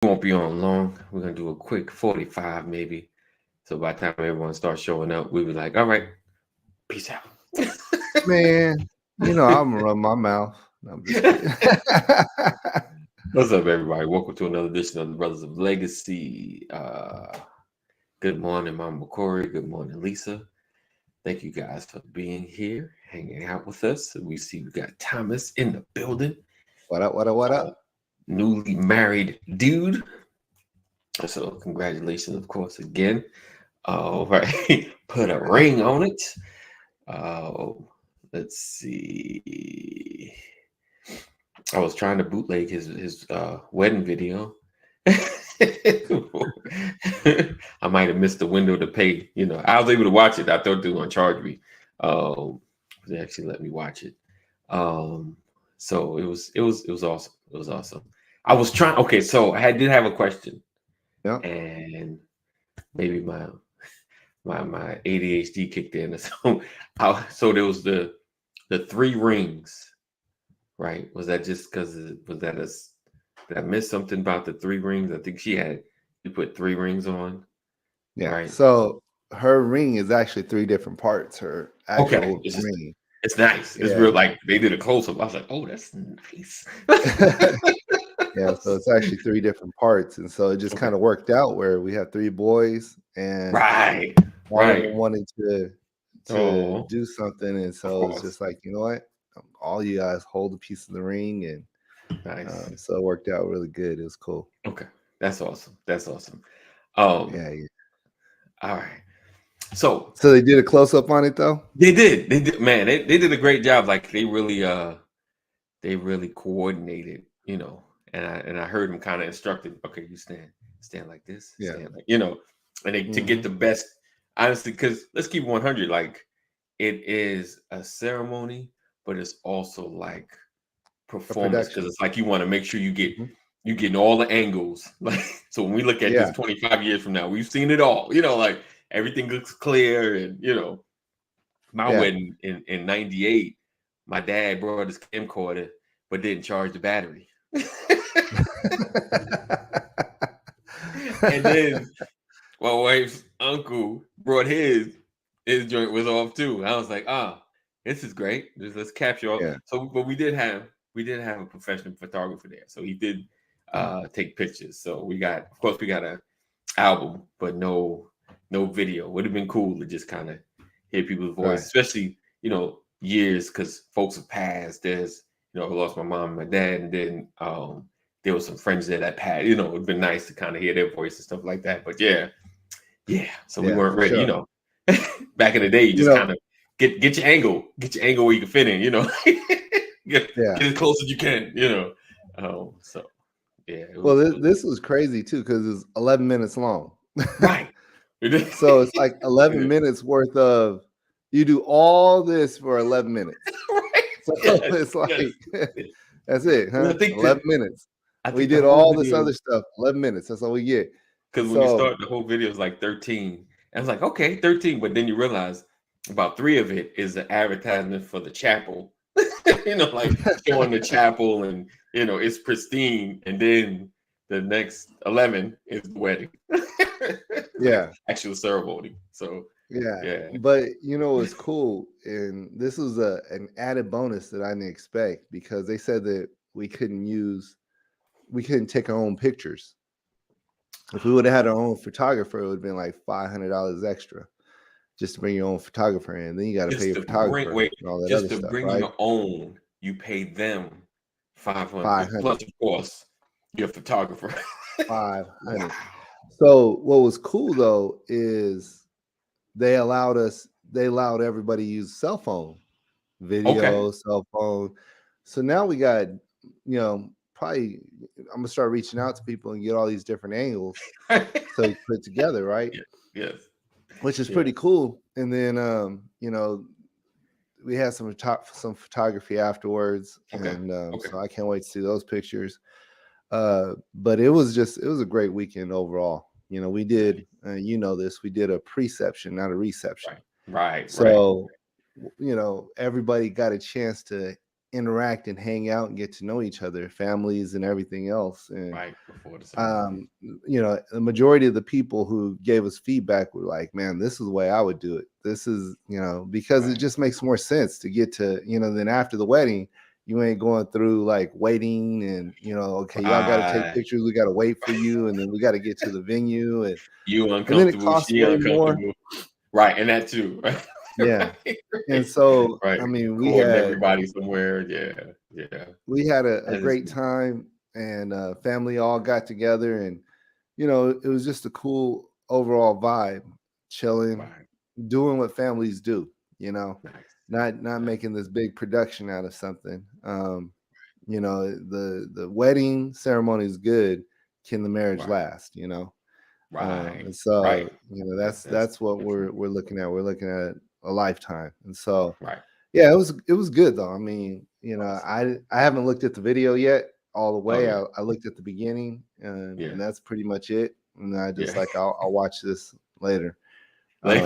won't be on long. We're gonna do a quick 45 maybe. So by the time everyone starts showing up, we'll be like, all right, peace out. Man, I'm gonna run my mouth. No, I'm just kidding. What's up, everybody? Welcome to another edition of the Brothers of Legacy. Good morning, Mama Corey. Good morning, Lisa. Thank you guys for being here, hanging out with us. We see we got Thomas in the building, What up? What up? What up? newly married dude. So congratulations, of course, again. All right, put a ring on it. Uh, let's see. I was trying to bootleg his wedding video. I might have missed the window to pay. I was able to watch it. I thought they were going to charge me. They actually let me watch it. Um, so it was awesome. It was awesome. I was trying. Okay, so did have a question, Yeah. and maybe my ADHD kicked in. So there was the three rings, right? Was that just because was that a did I miss something about the three rings? I think you put three rings on, Yeah. right? So her ring is actually three different parts. Her Okay, actual ring. it's nice. It's Yeah. real. Like they did a close up. I was like, oh, that's nice. Yeah. So it's actually three different parts, and so it just Okay, kind of worked out where we have three boys, and right, one of right. them wanted to Oh, do something, and of so it's course. just like, you know what, all you guys hold a piece of the ring, and Nice. so it worked out really good. It was cool. Okay, that's awesome. That's awesome. Um, Yeah, yeah. all right. So So they did a close up on it though. they did. They did. Man, they did a great job. Like they really coordinated. And I heard them kind of instructed. Okay, you stand like this. Yeah. Stand like and they to get Hmm. the best. Honestly, because let's keep 100. Like it is a ceremony, but it's also like A performance because production. it's like you want to make sure Hmm. you getting all the angles. Like so when we look at this Yeah. 25 years from now, we've seen it all. Like everything looks clear and my Yeah. wedding in '98, my dad brought his camcorder, but didn't charge the battery. And then my wife's uncle brought his joint was off too. I was like, this is great. Let's capture all. Yeah. So, but we did have a professional photographer there, so he did take pictures. So of course, we got a album, but no video. Would have been cool to just kind of hear people's voice, Right. especially years because folks have passed. I lost my mom and my dad, and then there was some friends there that passed. It'd been nice to kind of hear their voice and stuff like that. But yeah. So we Yeah, weren't for ready. sure. Back in the day, you You just know, kind of get your angle where you can fit in. Get yeah. as close as you can. So yeah, it Well, was this was crazy too because it's 11 minutes long. right. It So it's like 11 is. minutes worth of you do all this for 11 minutes. Right. So Yes. it's like Yes. that's it, And huh? 11 minutes. I We think the did whole all this video other stuff. 11 minutes. That's all we get. because when you So start the whole video is like 13. I was like, okay, 13, but then you realize about three of it is an advertisement for the chapel. Like showing the chapel and it's pristine, and then the next 11 is the wedding. Like yeah. actual ceremony. So Yeah, yeah. but it's cool, and this was an added bonus that I didn't expect because they said that we couldn't take our own pictures. If we would have had our own photographer, it would have been like $500 extra just to bring your own photographer in. Then you got to pay Just your to bring photographer wait, and all that just other to stuff, bring right? your own, you pay them 500 plus 500, of course your photographer. 500. Wow. So what was cool though is they allowed everybody to use cell phone Okay. video, cell phone. So now we got, probably I'm gonna start reaching out to people and get all these different angles so we put together, right? Yes. Yes. Which is Yes. pretty cool. And then we had some photography afterwards, Okay. and Okay. so I can't wait to see those pictures. But it was a great weekend overall. We did, this, we did a preception, not a reception. Right. Right. Right. So everybody got a chance to interact and hang out and get to know each other, families and everything else. And Right before the ceremony. the majority of the people who gave us feedback were like, man, this is the way I would do it. This is, because it Right. just makes more sense to get to, then after the wedding, you ain't going through like waiting and, okay, y'all got to take Right. pictures. We got to wait for you. And then we got to get to the venue. You And then it uncomfortable, costs she way more. uncomfortable. Right. And that too. Right. Yeah. And Right. so, Right. I mean, Recording everybody somewhere. Yeah. Yeah. we had a That is great time, and family all got together, and it was just a cool overall vibe, chilling, right. doing what families do, you know, Nice. not Nice. making this big production out of something. The wedding ceremony is good. Can the marriage Right. last? Right. And so Right. That's that's what we're looking at. We're looking at a lifetime, and so right. yeah, it was good though. I mean, Awesome. I haven't looked at the video yet all the Oh way. yeah. I looked at the beginning, Yeah. and that's pretty much it. And I just Yeah. like I'll watch this later. Like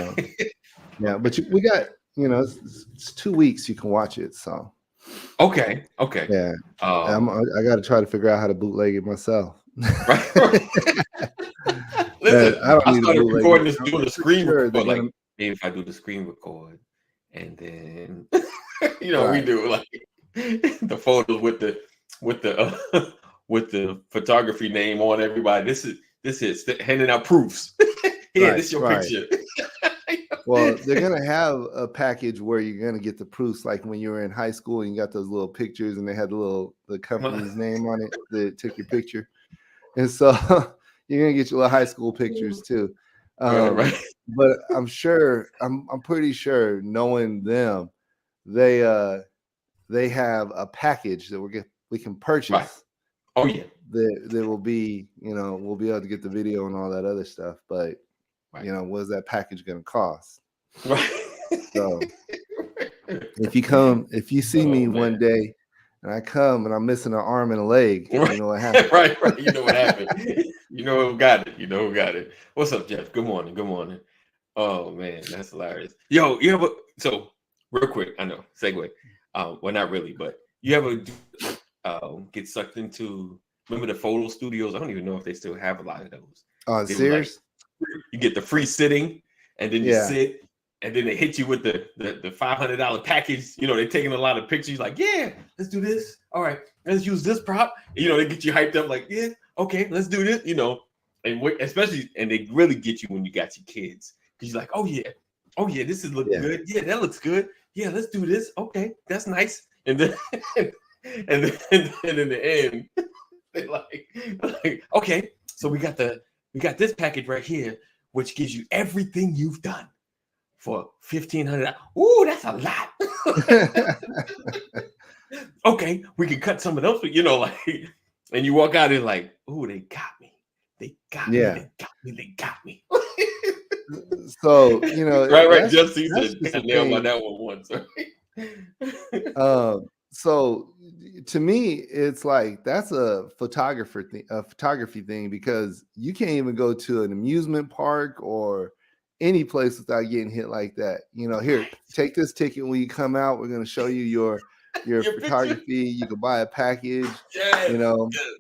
Yeah, but okay. we got it's 2 weeks you can watch it. So Okay. Okay. yeah, Um I got to try to figure out how to bootleg it myself. right. Right. But Listen, I don't I need to started bootleg recording it. this I'm doing a pretty screen sure they're record. Like gonna maybe if I do the screen record and then we right. do like the photos with the with the photography name on everybody. This is handing out proofs. Here, Right, this is your right. picture. Well, they're gonna have a package where you're gonna get the proofs, like when you were in high school and you got those little pictures and they had the company's name on it that took your picture. And so you're gonna get your little high school pictures too. Right, right. But I'm pretty sure knowing them, they have a package that we can Right. purchase Oh yeah. that will be, we'll be able to get the video and all that other stuff. But Right. what is that package gonna cost? Right. So if you see Oh me one man. day and I come and I'm missing an arm and a leg, you Right. know what happened. Right, right. You know what happened. You know who got it. You know who got it. What's up, Jeff? Good morning. Good morning. Oh man, that's hilarious. Yo, you ever so real quick, I know, segue. Well, not really, but you ever get sucked into remember the photo studios? I don't even know if they still have a lot of those. On They were like Sears? you get the free sitting and then you Yeah. sit and then they hit you with the $500 package. They're taking a lot of pictures like, yeah, let's do this. All right, let's use this prop. They get you hyped up like, yeah, okay, let's do this. And especially, and they really get you when you got your kids because you're like, oh yeah, this is look Yeah. good. Yeah, that looks good. Yeah, let's do this. Okay, that's nice. And then and then in the end, they like, okay, so we got this package right here, which gives you everything you've done for $1,500. Ooh, that's a lot. Okay, we can cut some of those, and you walk out and like, ooh, they got me. They got me. Yeah. They got me. They got me. So, right. Jeff C that's said, just the got nailed by thing. that one once. So to me, it's like that's a photography thing, because you can't even go to an amusement park or any place without getting hit like that. Here, take this ticket when you come out. We're gonna show you your Your picture. photography. You can buy a package. Yes.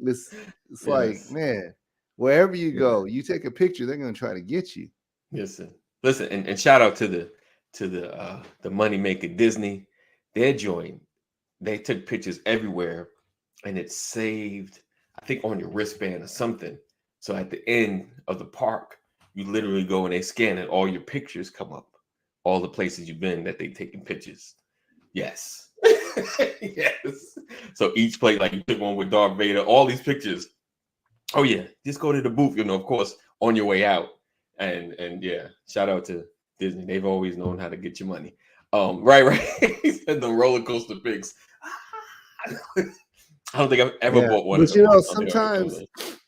It's like, Yes. man, wherever you Yeah. go, you take a picture, they're gonna try to get you. Listen, and shout out to the money maker Disney. Their joint, they took pictures everywhere, and it saved, I think, on your wristband or something. So at the end of the park, you literally go and they scan it, all your pictures come up, all the places you've been that they taken pictures. Yes, yes. So each place, like you took one with Darth Vader, all these pictures. Oh yeah, just go to the booth, of course, on your way out. And yeah, shout out to Disney. They've always known how to get your money. Right. He said the roller coaster pics. I don't think I've ever Yeah, bought one of but those. I don't think I've ever done sometimes those.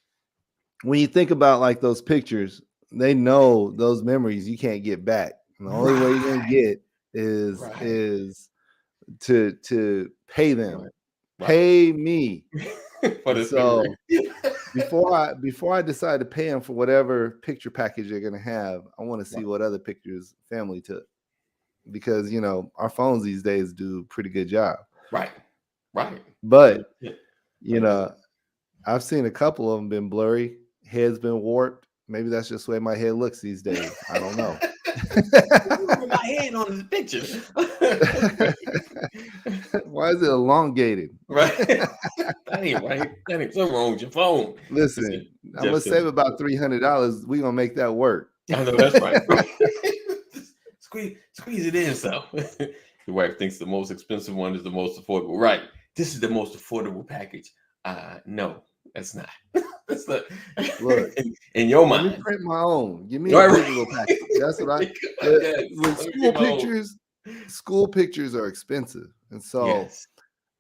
when you think about like those pictures, they know those memories you can't get back. And the only way you're gonna Right, get is right, to pay them. right, right. Pay me. For And this memory. so before I decide to pay them for whatever picture package they're gonna have, I want to see Right, what other pictures family took, because our phones these days do a pretty good job. right, Right. But Yeah. you know, I've seen a couple of them been blurry, head's been warped. Maybe that's just the way my head looks these days. I don't know. Moving my head on the picture. Why is it elongated? Right. That ain't right. That ain't something wrong with your phone. Listen, I'm Jeff gonna said, save about $300. We're gonna make that work. I know that's right. Squeeze it in, so your wife thinks the most expensive one is the most affordable. Right. This is the most affordable package. No, that's not. That's not. Look, In your let me mind. print my own. Give me a Right, right. digital package. That's what I Yes, with let me get my own. school pictures are expensive. And so, Yes.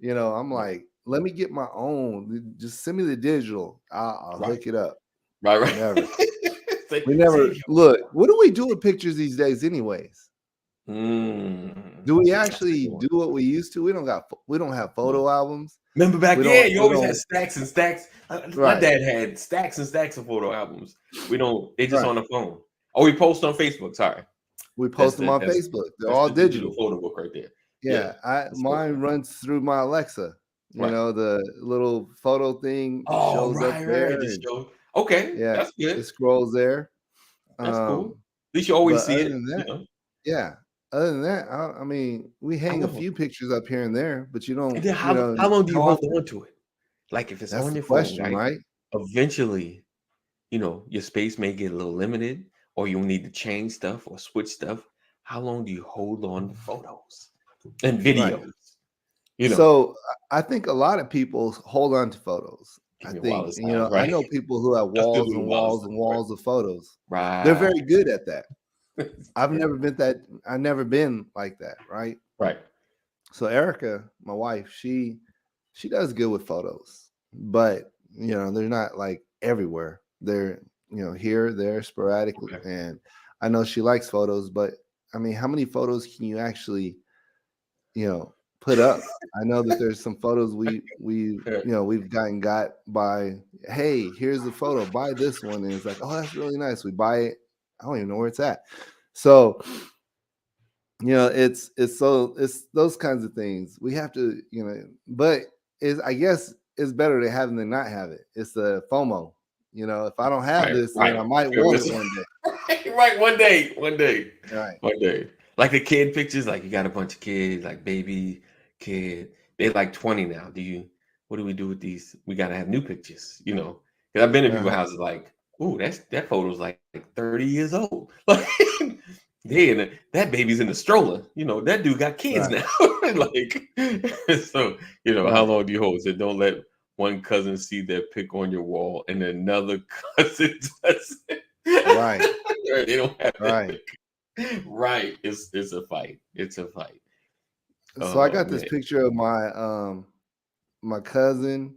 I'm Right. like, let me get my own. Just send me the digital. I'll Right. hook it up. Right. Right. Never. Say- We never save your- look. What do we do with pictures these days, anyways? Mm. Do we That's a actually good one. do what we used to? We don't have photo albums. Remember back We then, don't. you We always had don't. stacks and stacks. My Right. dad had stacks and stacks of photo albums. We don't. They just Right. on the phone. Oh, we post on Facebook. Sorry, We post them on that's Facebook. They're all the digital digital. photo book right there. Yeah, That's what- mine runs through my Alexa. Right. The little photo thing Oh, shows up right, there, right. Just and show. Okay, yeah, that's good. it scrolls there. That's cool. Um, At least you always but see other it. than You that, know. yeah, other than that, I mean, we hang a know. few pictures up here and there, but you And don't, then how long do you how hold often? on to it? Like if it's That's on the your phone, question, right? right? Eventually, your space may get a little limited, or you'll need to change stuff or switch stuff. How long do you hold on to photos and Right. videos? So I think a lot of people hold on to photos. Give I me a think, wallet size, I right? know people who have I still walls do the and wallet walls size, and right? walls of photos. They're Right. very good at that. I've Yeah. never been like that, right? Right. So Erica, my wife, she does good with photos, but they're not like everywhere. They're here, there, sporadically, Okay. and I know she likes photos, but I mean, how many photos can you actually put up? I know that there's some photos we've got by, hey, here's the photo, buy this one, and it's like, oh, that's really nice. We buy it. I don't even know where it's at. So it's those kinds of things we have to, but I guess it's better to have them than not have it. It's the FOMO. If I don't have this, then I might want it one day. Right. One day. Right. One day. Like the kid pictures, like you got a bunch of kids, like baby, kid. They're like 20 now. What do we do with these? We gotta have new pictures, Because I've been in people's Uh-huh. houses like, ooh, that photo's like 30 years old. Like that baby's in the stroller. That dude got kids Right. now. Like, so, how Right. long do you hold? So don't let one cousin see their pic on your wall and another cousin does it. Right. They don't have Right. it. Right. It's a fight. It's a fight. So I Oh got this man. picture of my cousin,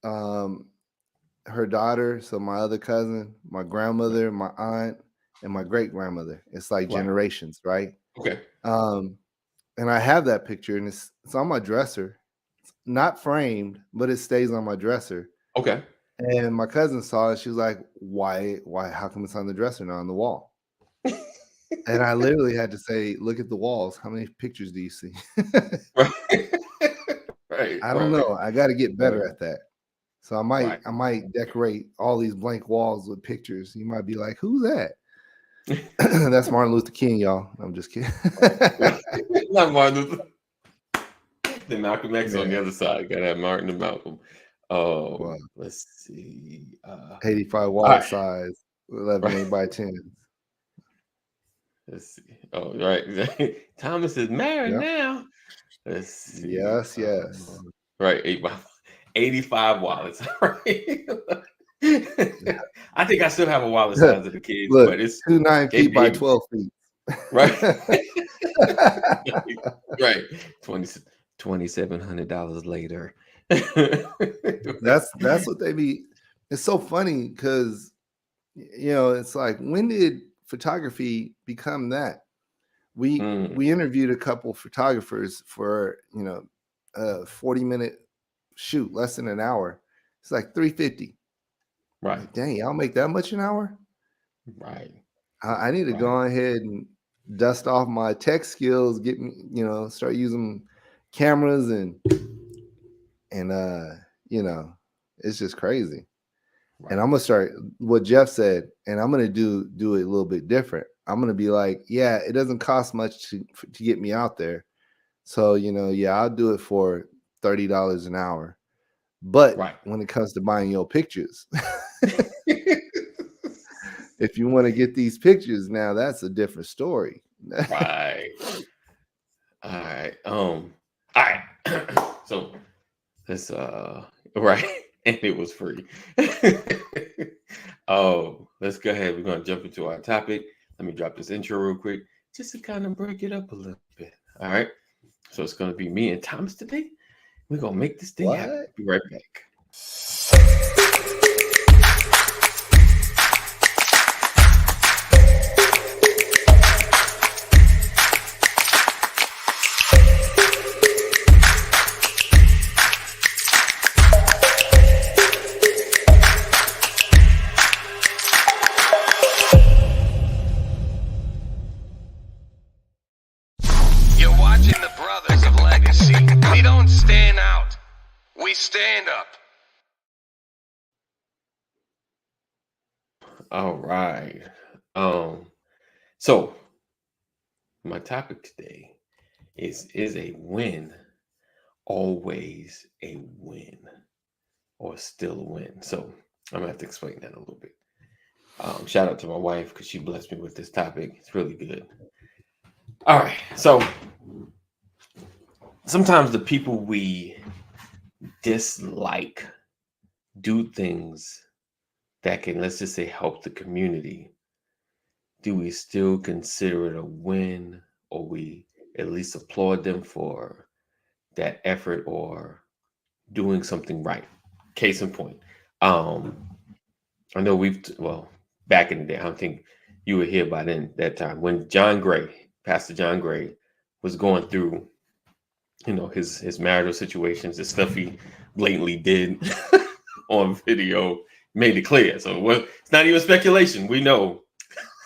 her daughter, so my other cousin, my grandmother, my aunt, and my great grandmother. It's like Right. generations, right? Okay. And I have that picture, and it's on my dresser. It's not framed, but it stays on my dresser. Okay. And my cousin saw it. She was like, "Why? How come it's on the dresser, not on the wall?" And I literally had to say, "Look at the walls. How many pictures do you see?" Right. Right. I don't know. I got to get better at that. So Right. I might decorate all these blank walls with pictures. You might be like, "Who's that?" That's Martin Luther King, y'all. I'm just kidding. Not Martin Luther. Then Malcolm X on the Man, other side. Gotta have Martin and Malcolm. well, Let's see. 85 All wallet right. size, 11 Right. 8 by 10. Let's see. Oh, right. Thomas is married Yeah. now. Let's see. Yes, yes. Right. 85 wallets. Right. I think I still have a wallet size of the kids, Look, but it's 2 9 they feet by babies. 12 feet. Right. Right. $2,700 later. That's what they be. It's so funny because it's like, when did photography become that? We Mm, interviewed a couple photographers for a 40-minute shoot, less than an hour. It's like $350. right. Like, dang, y'all make that much an hour? Right. I need to go Right. ahead and dust off my tech skills, get me, start using cameras and it's just crazy. Right. And I'm gonna start what Jeff said, and I'm gonna do it a little bit different. I'm gonna be like, yeah, it doesn't cost much to get me out there. So, I'll do it for $30 an hour. But Right. when it comes to buying your pictures, if you want to get these pictures now, that's a different story. Right. All right. All right. So this right. And it was free. Oh, let's go ahead. We're gonna jump into our topic. Let me drop this intro real quick, just to kind of break it up a little bit. All right. So it's gonna be me and Thomas today. We're gonna make this thing happen. Be right back. You're watching the Brothers of Legacy. We don't stand out. We stand up. All right. So my topic today is a win always a win or still a win? So I'm gonna have to explain that a little bit. Shout out to my wife because she blessed me with this topic. It's really good. All right. So sometimes the people we dislike do things that can, let's just say, help the community. Do we still consider it a win, or we at least applaud them for that effort or doing something right? Case in point, I know back in the day, I don't think you were here by then, that time, when Pastor John Gray, was going through, his marital situations, the stuff he blatantly did on video, made it clear. So it's not even speculation. We know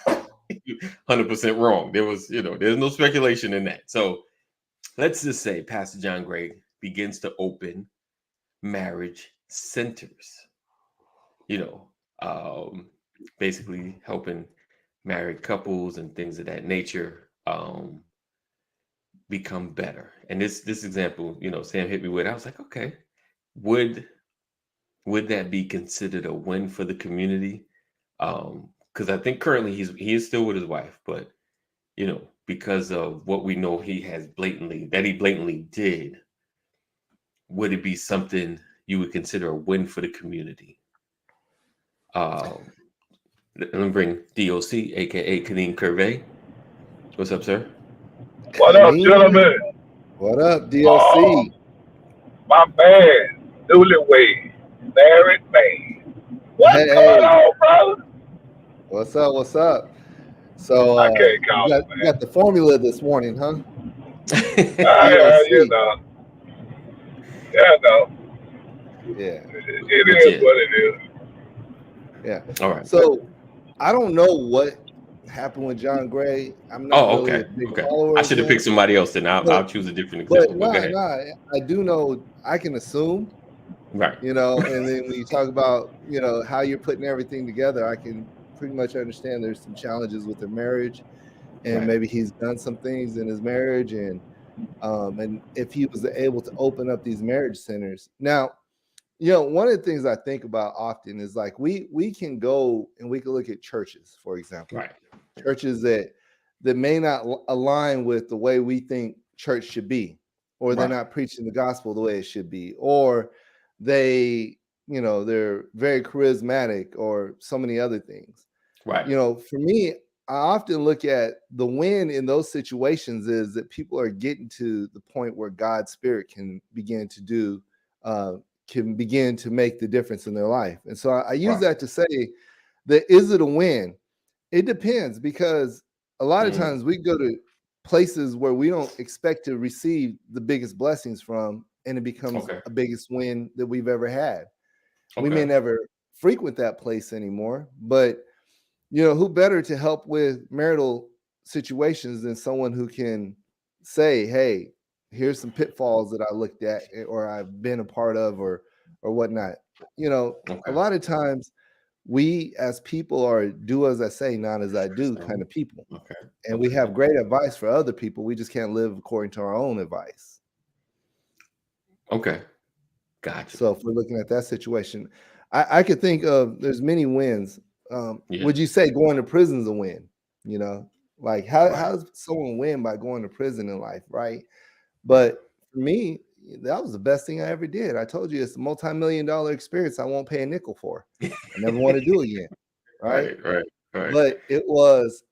100% wrong. There's no speculation in that. So let's just say Pastor John Gray begins to open marriage centers, basically helping married couples and things of that nature become better. And this example, Sam hit me with, I was like, okay, would that be considered a win for the community? Because I think currently he is still with his wife, but because of what we know he blatantly did, would it be something you would consider a win for the community? Let me bring DOC, aka Kadeem Curvey. What's up, sir? What up, gentlemen? What up, DOC? Oh, my man, newlywed, married man. What's going on, brother? What's up? So I can't call you got the formula this morning, huh? Yeah, no. Yeah. It is what it is. Yeah. All right. So I don't know what happened with John Gray. I'm not really a big follower. I should have picked somebody else, then I'll choose a different example. But I do know, I can assume. Right. And then when you talk about, how you're putting everything together, I can pretty much understand there's some challenges with their marriage, and maybe he's done some things in his marriage, and if he was able to open up these marriage centers. Now, one of the things I think about often is like we can go and we can look at churches, for example, churches that may not align with the way we think church should be, or they're not preaching the gospel the way it should be, or they, they're very charismatic, or so many other things. Right. For me, I often look at the win in those situations is that people are getting to the point where God's Spirit can begin to make the difference in their life. And so I use that to say that, is it a win? It depends, because a lot of times we go to places where we don't expect to receive the biggest blessings from, and it becomes a biggest win that we've ever had. We may never frequent that place anymore, but who better to help with marital situations than someone who can say, hey, Here's some pitfalls that I looked at or I've been a part of or whatnot. You know, a Okay. lot of times we as people are do as I say, not as I do kind of people. Okay. And we have great advice for other people. We just can't live according to our own advice. Okay. Gotcha. So if we're looking at that situation, I could think of there's many wins. Yeah. Would you say going to prison is a win? You know, like how Right. does someone win by going to prison in life, right? But for me, that was the best thing I ever did. I told you it's a multi-million-dollar experience I won't pay a nickel for. I never want to do again, right? Right. But it was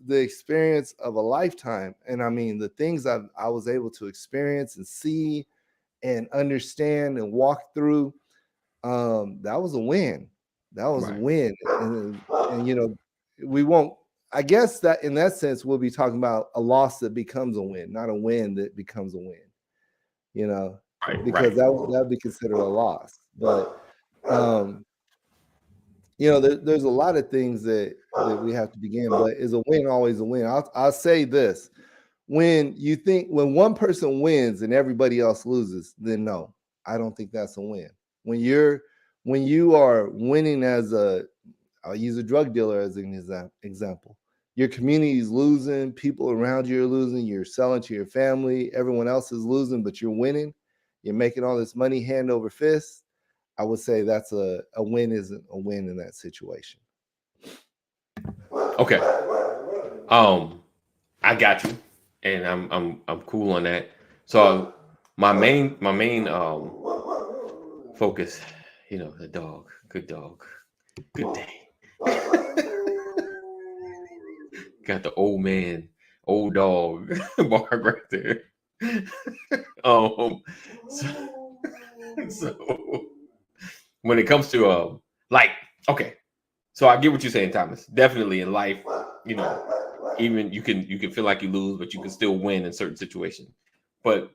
the experience of a lifetime. And I mean, the things I was able to experience and see and understand and walk through, that was a win. That was a Right. win. And you know, we won't, I guess that in that sense, we'll be talking about a loss that becomes a win, not a win that becomes a win, you know, Right. because that would be considered a loss. But you know, there's a lot of things that we have to begin, but is a win always a win? I'll say this. When one person wins and everybody else loses, then no, I don't think that's a win. When you are winning I'll use a drug dealer as an example. Your community is losing, people around you are losing, you're selling to your family, everyone else is losing, but you're winning. You're making all this money hand over fist. I would say that's a win isn't a win in that situation. Okay. I got you, and I'm cool on that. So my main focus, you know, the dog, good day. Got the old dog bark right there. So when it comes to like, okay, so I get what you're saying, Thomas. Definitely in life, you know, even you can feel like you lose, but you can still win in certain situations. But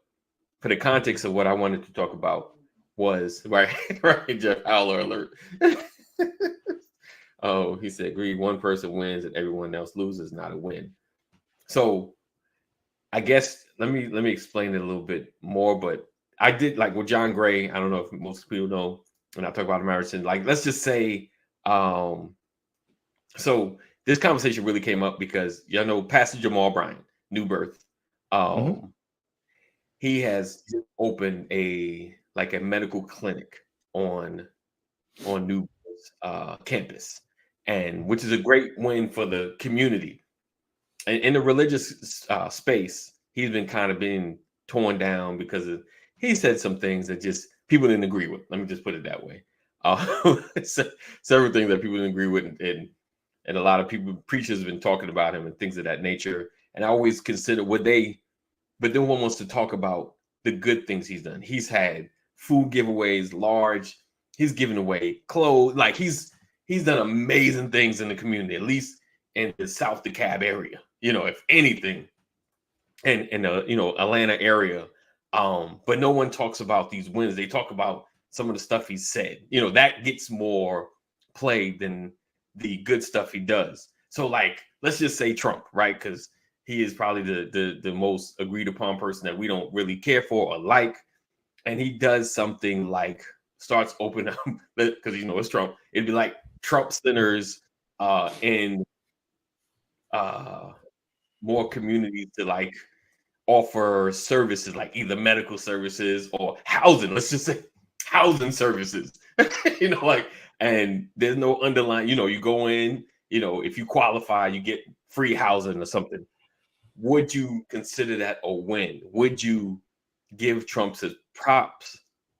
for the context of what I wanted to talk about was right, Jeff Howler alert. Oh, he said, "Agreed. One person wins and everyone else loses, not a win." So I guess let me explain it a little bit more. But I did like with John Gray. I don't know if most people know when I talk about American. Like, let's just say, so this conversation really came up because y'all know Pastor Jamal Bryant, New Birth. He has opened a medical clinic on New Birth's campus, and which is a great win for the community. And in the religious space, he's been kind of being torn down because he said some things that just people didn't agree with. Let me just put it that way. Several things that people didn't agree with, and a lot of preachers have been talking about him and things of that nature. And I always consider but then one wants to talk about the good things he's done. He's had food giveaways, large. He's given away clothes. Like he's done amazing things in the community, at least in the South DeKalb area. You know, if anything, and in the Atlanta area. But no one talks about these wins. They talk about some of the stuff he said. You know, that gets more play than the good stuff he does. So, like, let's just say Trump, right? Because he is probably the most agreed upon person that we don't really care for or like. And he does something like starts opening up because it's Trump. It'd be like Trump centers in more communities to like offer services like either medical services or housing. Let's just say housing services. And there's no underlying. You go in. If you qualify, you get free housing or something. Would you consider that a win? Would you give Trump his props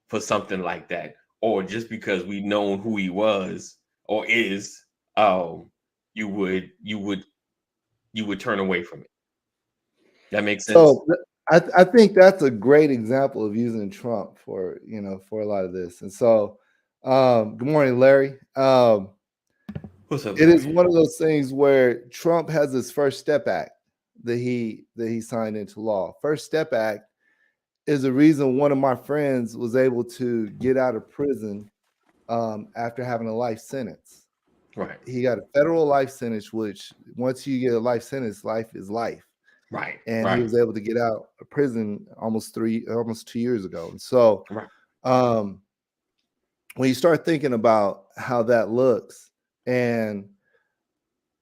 for something like that, or just because we known who he was or is, you would turn away from it? That makes sense. So I think that's a great example of using Trump for a lot of this. And so, good morning, Larry. What's up? It is one of those things where Trump has his First Step Act that he signed into law. First Step Act is the reason one of my friends was able to get out of prison after having a life sentence. Right. He got a federal life sentence, which once you get a life sentence, life is life. Right. and he Right. was able to get out of prison almost 2 years ago. And so, Right. um, when you start thinking about how that looks and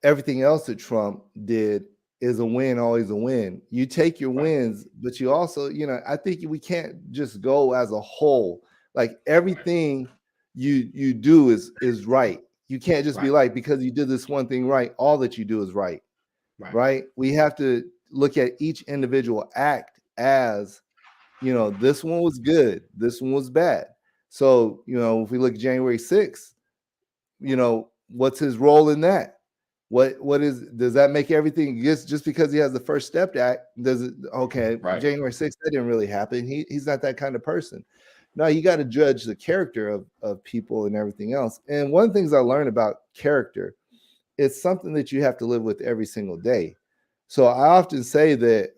everything else that Trump did is a win, always a win. You take your Right. wins, but you also, I think we can't just go as a whole. Like everything you do is right. You can't just be Right. like, because you did this one thing right, all that you do is right. Right. Right. We have to look at each individual act as, this one was good, this one was bad. So, if we look at January 6th, what's his role in that? Does that make everything just because he has the First Step Act? Does it okay? Right. January 6th, that didn't really happen. He's not that kind of person. No, you got to judge the character of people and everything else. And one of the things I learned about character, it's something that you have to live with every single day. So I often say that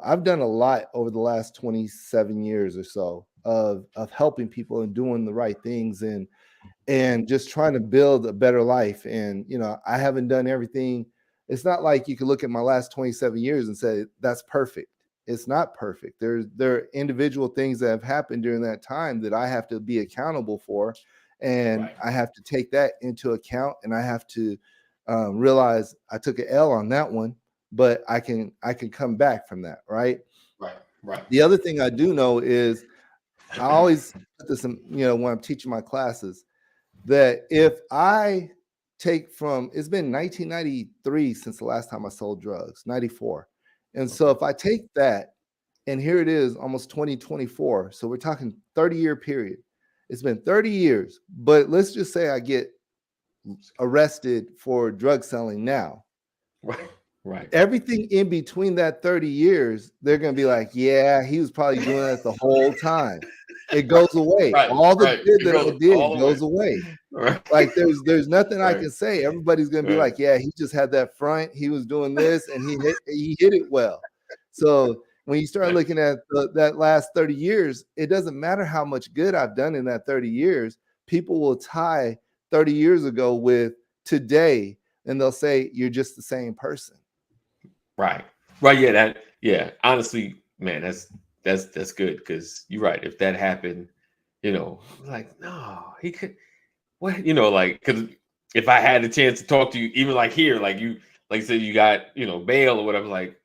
I've done a lot over the last 27 years or so of helping people and doing the right things and just trying to build a better life. And I haven't done everything. It's not like you can look at my last 27 years and say that's perfect. It's not perfect. There are individual things that have happened during that time that I have to be accountable for, and Right. I have to take that into account, and I have to realize I took an L on that one, but I can come back from that. Right. Right. Right. The other thing I do know is I always put this in, when I'm teaching my classes, that if I take from, it's been 1993 since the last time I sold drugs, 94. And so if I take that, and here it is almost 2024. So we're talking 30-year period. It's been 30 years, but let's just say I get arrested for drug selling now. Right. Right. Everything in between that 30 years, they're going to be like, yeah, he was probably doing that the whole time. It goes away. Right, All the right. good It that goes I did all the goes way. away. Right. Like there's nothing I Right. can say. Everybody's going to be Right. like, yeah, he just had that front. He was doing this, and he hit it well. So when you start Right. looking at that last 30 years, it doesn't matter how much good I've done in that 30 years. People will tie 30 years ago with today, and they'll say you're just the same person. Right. Right. Yeah. Honestly, man, that's good, because you're right. If that happened, like, no, he could. What, like, because if I had the chance to talk to you, even like here, like you said, you got bail or whatever, like,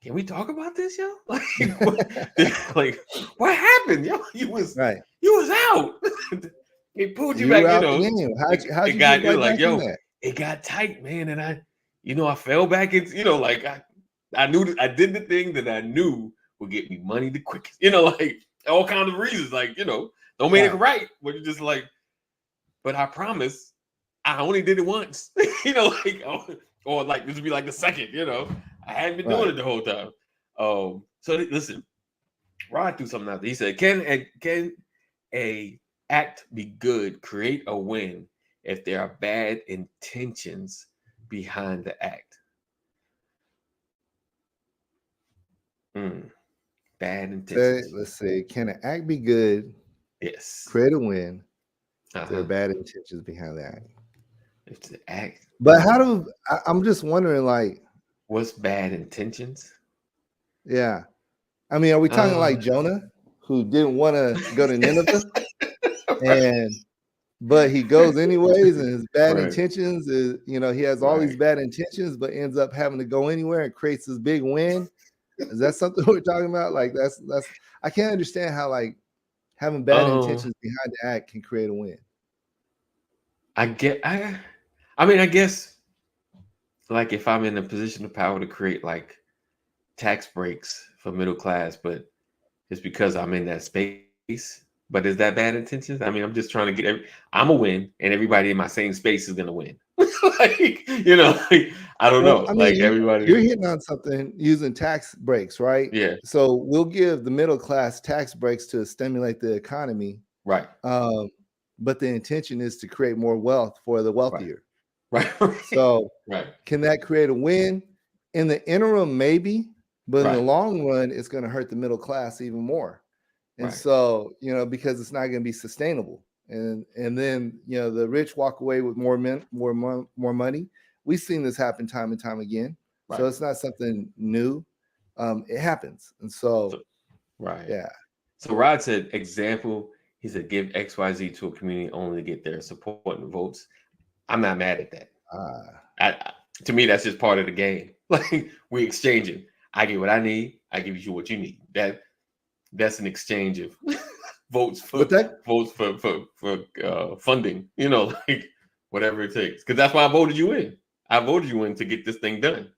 can we talk about this, yo? Like, what happened, yo? You was out. They pulled you back, out the game. How'd you get right back in that? It got tight, man, and I fell back into, like I knew that I did the thing that I knew would get me money the quickest, like all kinds of reasons, like, don't make it right, but you're just like, but I promise I only did it once, like, or like this would be like the second, I hadn't been doing it the whole time. So listen, Rod threw something out there. He said, can a act be good, create a win, if there are bad intentions behind the act? Bad intentions. Let's see. Can an act be good? Yes. Create a win. There are bad intentions behind the act. If the act. But I'm just wondering, like, what's bad intentions? Yeah. I mean, are we talking like Jonah, who didn't want to go to Nineveh, but he goes anyways, and his bad intentions is, he has all these bad intentions, but ends up having to go anywhere and creates this big win? Is that something we're talking about? Like, that's I can't understand how, like, having bad intentions behind the act can create a win. I guess, like, if I'm in a position of power to create like tax breaks for middle class, but it's because I'm in that space. But is that bad intentions? I mean, I'm just trying to get I'm a win, and everybody in my same space is gonna win. Like, I don't know. I mean, like, everybody, you're hitting on something using tax breaks, right? Yeah. So we'll give the middle class tax breaks to stimulate the economy, right? But the intention is to create more wealth for the wealthier, right? So, can that create a win? In the interim, maybe, but in the long run, it's going to hurt the middle class even more. And so, because it's not going to be sustainable. And then, the rich walk away with more money. We've seen this happen time and time again. So it's not something new. It happens. And so right. yeah. So Rod said, example, he said, give XYZ to a community only to get their support and votes. I'm not mad at that. To me, that's just part of the game. Like, we exchanging. I get what I need. I give you what you need. That's an exchange of votes for funding. You know, like whatever it takes. Because that's why I voted you in. I voted you in to get this thing done.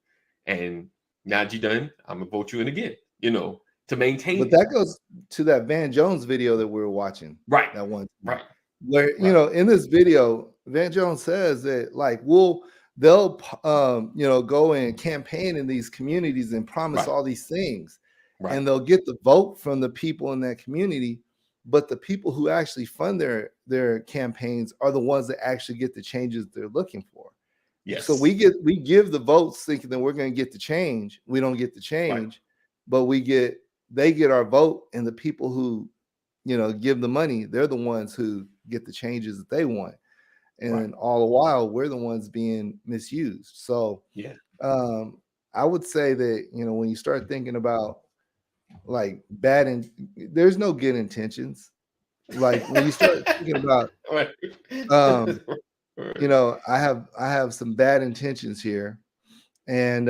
And now that you're done, I'm gonna vote you in again. You know, to maintain. But that goes to that Van Jones video that we were watching. Right. That one. Right. Where, you know, in this video, Van Jones says that like they'll go and campaign in these communities and promise all these things. Right. And they'll get the vote from the people in that community, but the people who actually fund their campaigns are the ones that actually get the changes they're looking for. Yes. So we give the votes thinking that we're going to get the change. We don't get the change, but they get our vote, and the people who, you know, give the money, they're the ones who get the changes that they want. And all the while, we're the ones being misused. So yeah, I would say that, you know, when you start thinking about like there's no good intentions. Like when you start thinking about, you know, I have some bad intentions here, and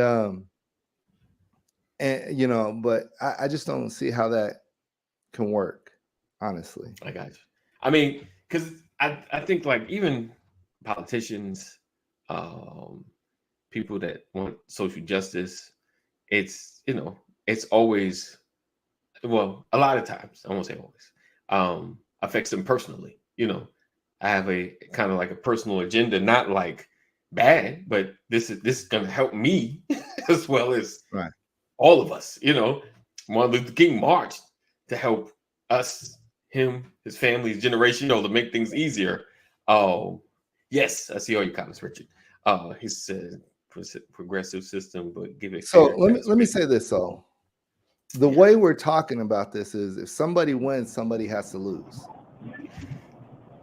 you know, but I just don't see how that can work, honestly. I got you. I mean, because I think like even politicians, people that want social justice, it's, you know, it's always, well, a lot of times, I won't say always, affects them personally. You know, I have a kind of like a personal agenda, not like bad, but this is going to help me as well as all of us. You know, Martin Luther King marched to help us, him, his family, his generation, you know, to make things easier. Oh, yes, I see all your comments, Richard. He said progressive system, but give it. So let me say this though. The way we're talking about this is if somebody wins, somebody has to lose.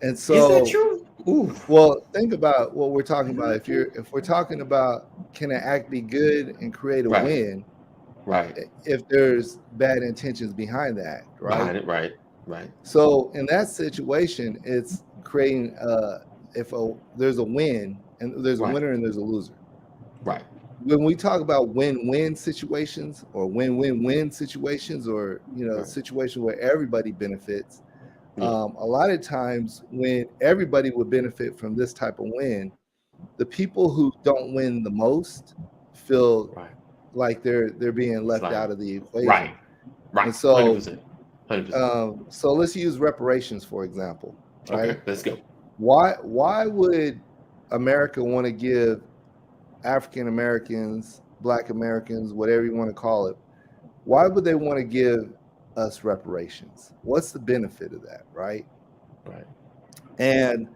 And so, is that true? Ooh. Well, think about what we're talking about. If we're talking about can an act be good and create a win, if there's bad intentions behind that, right? Behind it, right. So in that situation, it's creating there's a win and there's a winner and there's a loser. Right. When we talk about win-win situations or win-win-win situations, or, you know, a situation where everybody benefits, a lot of times when everybody would benefit from this type of win, the people who don't win the most feel like they're being left out of the equation. Right. And so 100%. So let's use reparations, for example. Right? Okay, let's go. Why would America want to give African Americans, Black Americans, whatever you want to call it, why would they want to give us reparations? What's the benefit of that, right? Right. And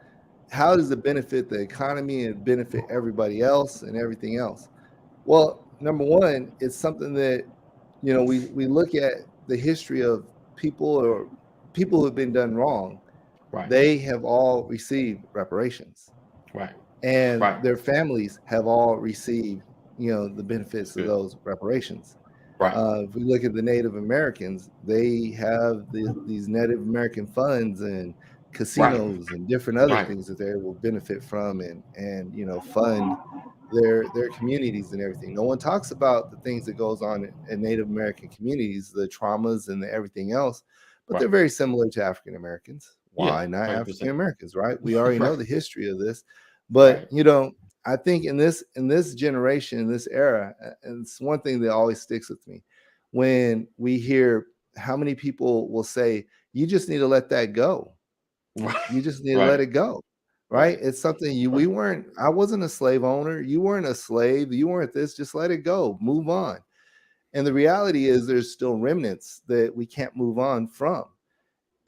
how does it benefit the economy and benefit everybody else and everything else? Well, number one, it's something that, you know, we look at the history of people who have been done wrong. Right. They have all received reparations. Right. And their families have all received, you know, the benefits of those reparations. Right. If we look at the Native Americans, they have these Native American funds and casinos and different other things that they will benefit from and you know, fund their communities and everything. No one talks about the things that goes on in Native American communities, the traumas and everything else, but they're very similar to African Americans. Why not 100%. African Americans, right? We already know the history of this. But you know, I think in this generation, in this era, and it's one thing that always sticks with me when we hear how many people will say, "You just need to let that go. You just need to let it go." Right? It's something I wasn't a slave owner. You weren't a slave. You weren't this. Just let it go. Move on. And the reality is, there's still remnants that we can't move on from.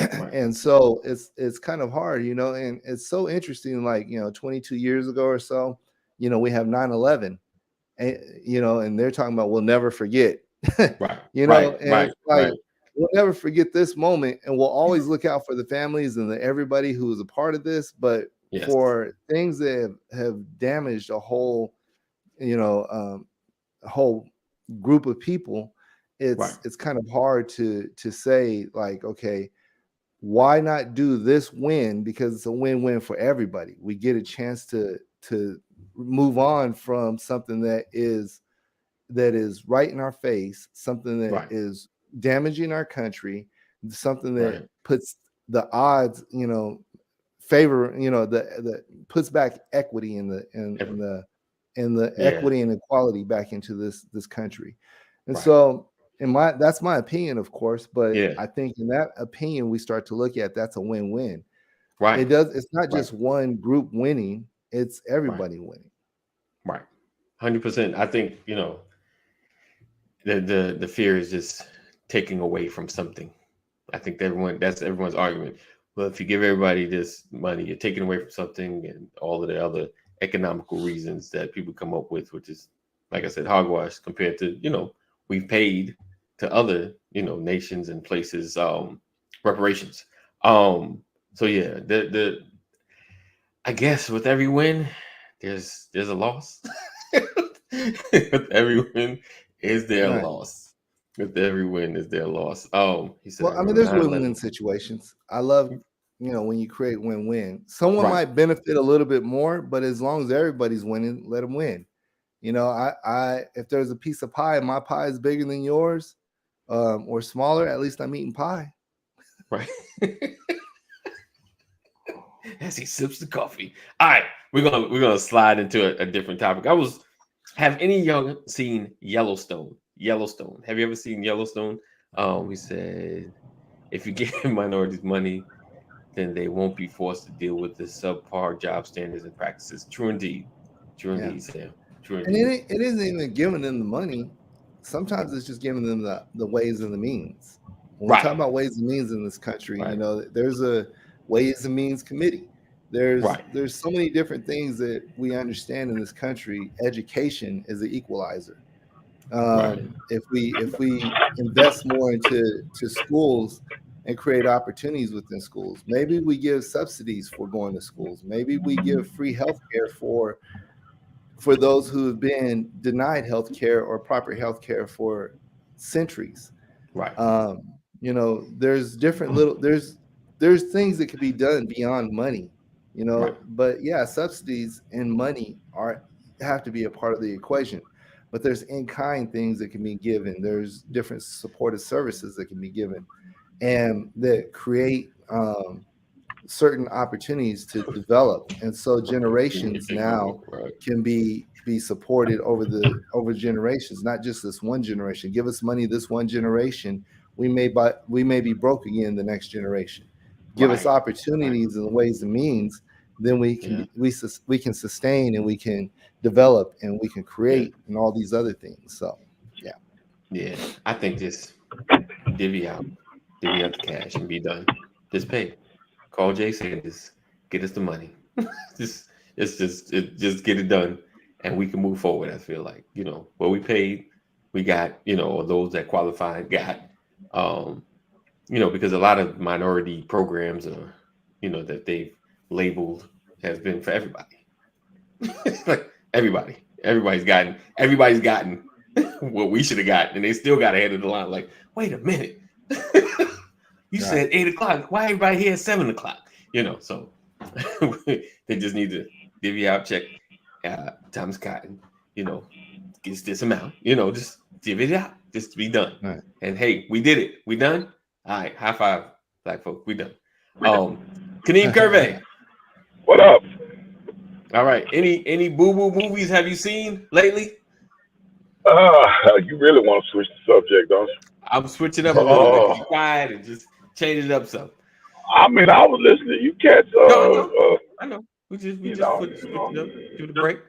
And so it's kind of hard, you know, and it's so interesting, like, you know, 22 years ago or so, you know, we have 9/11, and, you know, and they're talking about we'll never forget, you know, and we'll never forget this moment, and we'll always look out for the families and everybody who was a part of this. But for things that have damaged a whole, you know, whole group of people, Right. it's kind of hard to say like, okay, why not do this win? Because it's a win-win for everybody. We get a chance to move on from something that is right in our face, something that Right. is damaging our country, something that Right. puts the odds, favor, that puts back equity in the Yeah. equity and equality back into this country. And Right. so that's my opinion, of course, but Yeah. I think in that opinion we start to look at that's a win-win. Right. It's not Right. just one group winning, it's Right. everybody winning. Right. 100%. I think, the fear is just taking away from something. I think that's everyone's argument. Well, if you give everybody this money, you're taking away from something, and all of the other economical reasons that people come up with, which is, like I said, hogwash compared to, we've paid to other, nations and places, reparations. So yeah, I guess with every win, there's a loss. With every win is there a Right. loss. With every win is there a loss. He said, Well, I mean, remember there's 9/11. win-win situations. I love, when you create win-win. Someone Right. might benefit a little bit more, but as long as everybody's winning, let them win. If there's a piece of pie and my pie is bigger than yours, or smaller, at least I'm eating pie. Right. As he sips the coffee. All right, we're gonna slide into a different topic. Have any of y'all seen Yellowstone? Yellowstone. Have you ever seen Yellowstone? We said if you give minorities money, then they won't be forced to deal with the subpar job standards and practices. True indeed. True Yeah. indeed, Sam. True And indeed. it isn't even giving them the money. Sometimes it's just giving them the ways and the means. When we Right. talk about ways and means in this country, Right. there's a ways and means committee. Right. There's so many different things that we understand in this country. Education is an equalizer. Right. If we invest more into schools and create opportunities within schools, maybe we give subsidies for going to schools. Maybe we give free health care for those who have been denied health care or proper health care for centuries. Right. There's different there's things that can be done beyond money, Right. but yeah, subsidies and money have to be a part of the equation. But there's in-kind things that can be given. There's different supportive services that can be given and that create certain opportunities to develop. And so generations now Right. can be supported over generations, not just this one generation. Give us money this one generation, we may be broke again the next generation. Give us Right. opportunities and ways and means, then we can we can sustain and we can develop and we can create and all these other things. So Yeah, I think just divvy out the cash and be done. Just pay. Call Jay Sanders, get us the money. just get it done, and we can move forward. I feel like what we paid, we got or those that qualified got. Because a lot of minority programs are that they've labeled has been for everybody. Like everybody's gotten what we should have gotten, and they still got ahead of the line. Like, wait a minute, you said 8:00. Why everybody here at 7:00? So they just need to divvy out check. Thomas Cotton, gets this amount. Just divvy it out. Just to be done. Right. And hey, we did it. We done. All right, high five, black folk. We done. Kadeem Curvey. What up? All right. Any boo-boo movies have you seen lately? You really want to switch the subject, don't you? I'm switching up a little bit. 'Cause you're quiet and just changing it up some. I mean, I was listening to you cats. I know. We just switched it up. Give it a break.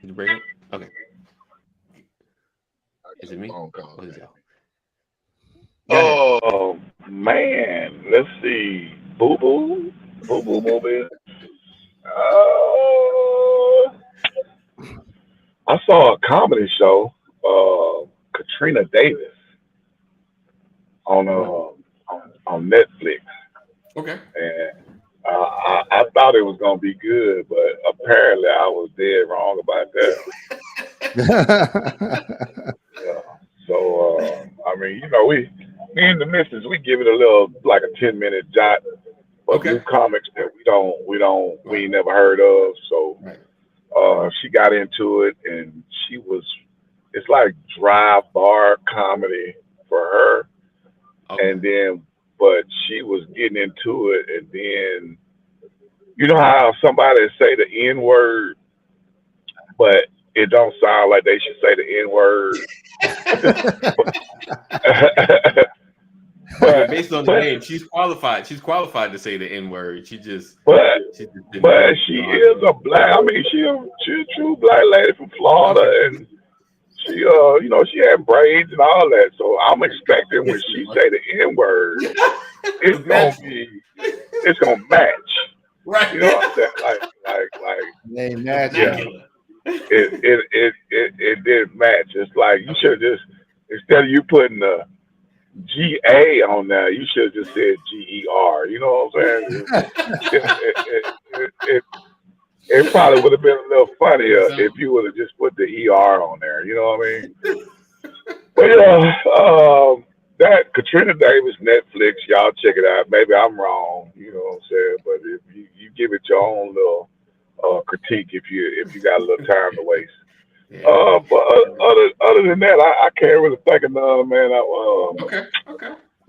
Did you break it? Okay. Is it me? What is y'all? Oh man, let's see. Boo boo movies. I saw a comedy show, Katrina Davis, on Netflix, Okay. and I thought it was gonna be good, but apparently I was dead wrong about that. Yeah. So I mean, me and the missus, we give it a little like a 10-minute jot of new Okay. comics that we Right. ain't never heard of. So Right. she got into it, and it's like dry bar comedy for her, Okay. and then but she was getting into it, and then you know how somebody say the N word, but it don't sound like they should say the N word. But but based on the but name, she's qualified. She's qualified to say the N word. She just but didn't but she is a black. I mean, she's a true black lady from Florida, Okay. and she she had braids and all that. So I'm expecting when she say the N word, it's gonna match. Right. You know what I'm saying? Like They The match yeah. up. vernacular. It didn't match. It's like you should just instead of you putting the GA on there, you should have just said GER. You know what I'm saying? It probably would have been a little funnier if you would have just put the ER on there. You know what I mean? But that Katrina Davis Netflix, y'all check it out. Maybe I'm wrong. You know what I'm saying? But if you give it your own little critique, if you got a little time to waste. Yeah. But other than that, I can't really think of none, man. Okay.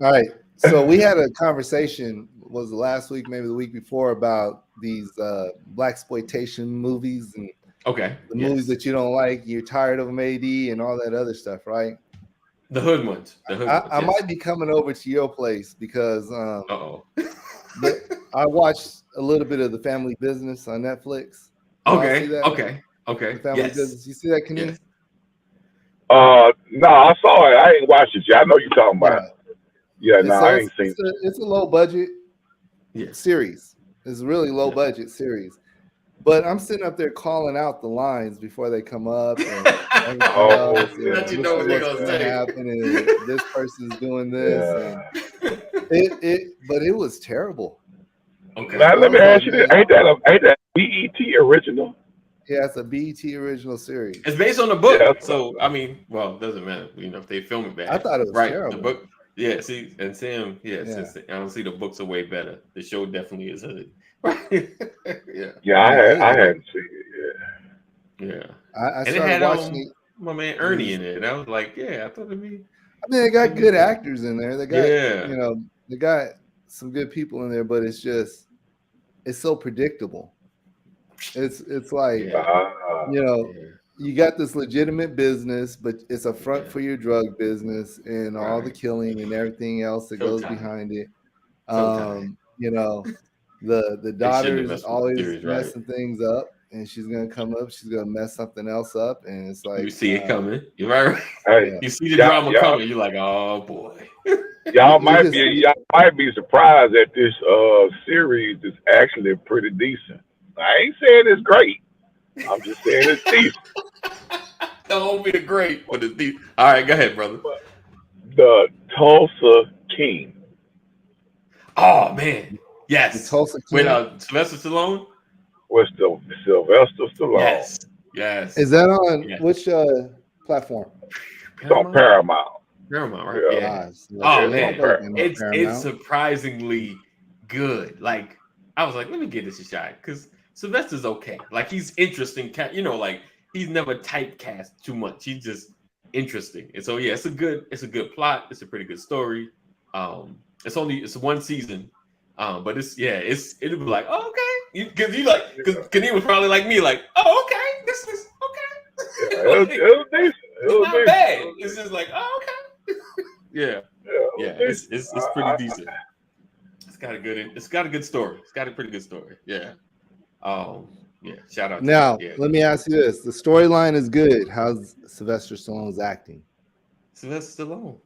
All right. So we had a conversation, was it last week, maybe the week before, about these blaxploitation movies and Okay. the movies that you don't like. You're tired of them, AD, and all that other stuff, right? The hood ones. I might be coming over to your place because Uh-oh. I watched a little bit of The Family Business on Netflix. Y'all see that? Okay. The Family Business. You see that, Kenny? Yes. No, I saw it. I ain't watched it yet. I know you're talking about. Yeah, no, I ain't seen it. It's a low budget Yes. series. It's a really low budget series. But I'm sitting up there calling out the lines before they come up and everything else. And Let you know what they're gonna say. happen, and this person's doing this. Yeah. And but it was terrible. Okay. Now let me ask you this: ain't that BET original? Yeah, it's a BET original series. It's based on the book. Yeah. So I mean, well, it doesn't matter. If they film it bad. I thought it was right. terrible. The book. Yeah, see, and Sam, Yeah. since I don't see the books are way better. The show definitely is hood. Yeah. Yeah, I hadn't seen it yet. Yeah. I And it started had watching it. my man Ernie in it. And I was like, yeah, I thought it'd be. I mean, they got good actors in there. They got, Yeah. they got some good people in there, but it's so predictable. It's like, Yeah. you got this legitimate business, but it's a front for your drug business and all the killing and everything else that goes behind it. The daughter is always messing things up, and she's gonna come up, she's gonna mess something else up, and it's like You see it coming. You're right. Hey, You see the drama coming. You're like, oh boy. y'all might be surprised that this series is actually pretty decent. I ain't saying it's great. I'm just saying it's decent. Don't be the great, but it's deep. All right, go ahead, brother. The Tulsa King. Oh man, yes. The Tulsa With King. Sylvester Stallone. What's the Sylvester Stallone? Yes. Is that on which platform? It's on Paramount. Paramount, right? Yeah. Oh Yeah. man, it's surprisingly good. Like I was like, let me give this a shot because Sylvester's okay. Like he's interesting. Like he's never typecast too much. He's just interesting. And so yeah, it's a good plot. It's a pretty good story. It's one season. But it'll be like, oh, okay. Because Kenny was probably like me, like, oh, okay, this is okay. Yeah, it was decent. It's not bad. It's just like, oh, okay. Yeah. It's pretty decent. It's got a good story. It's got a pretty good story. Yeah. Yeah. Shout out. Now, to let me ask you this: the storyline is good. How's Sylvester Stallone's acting? Sylvester Stallone.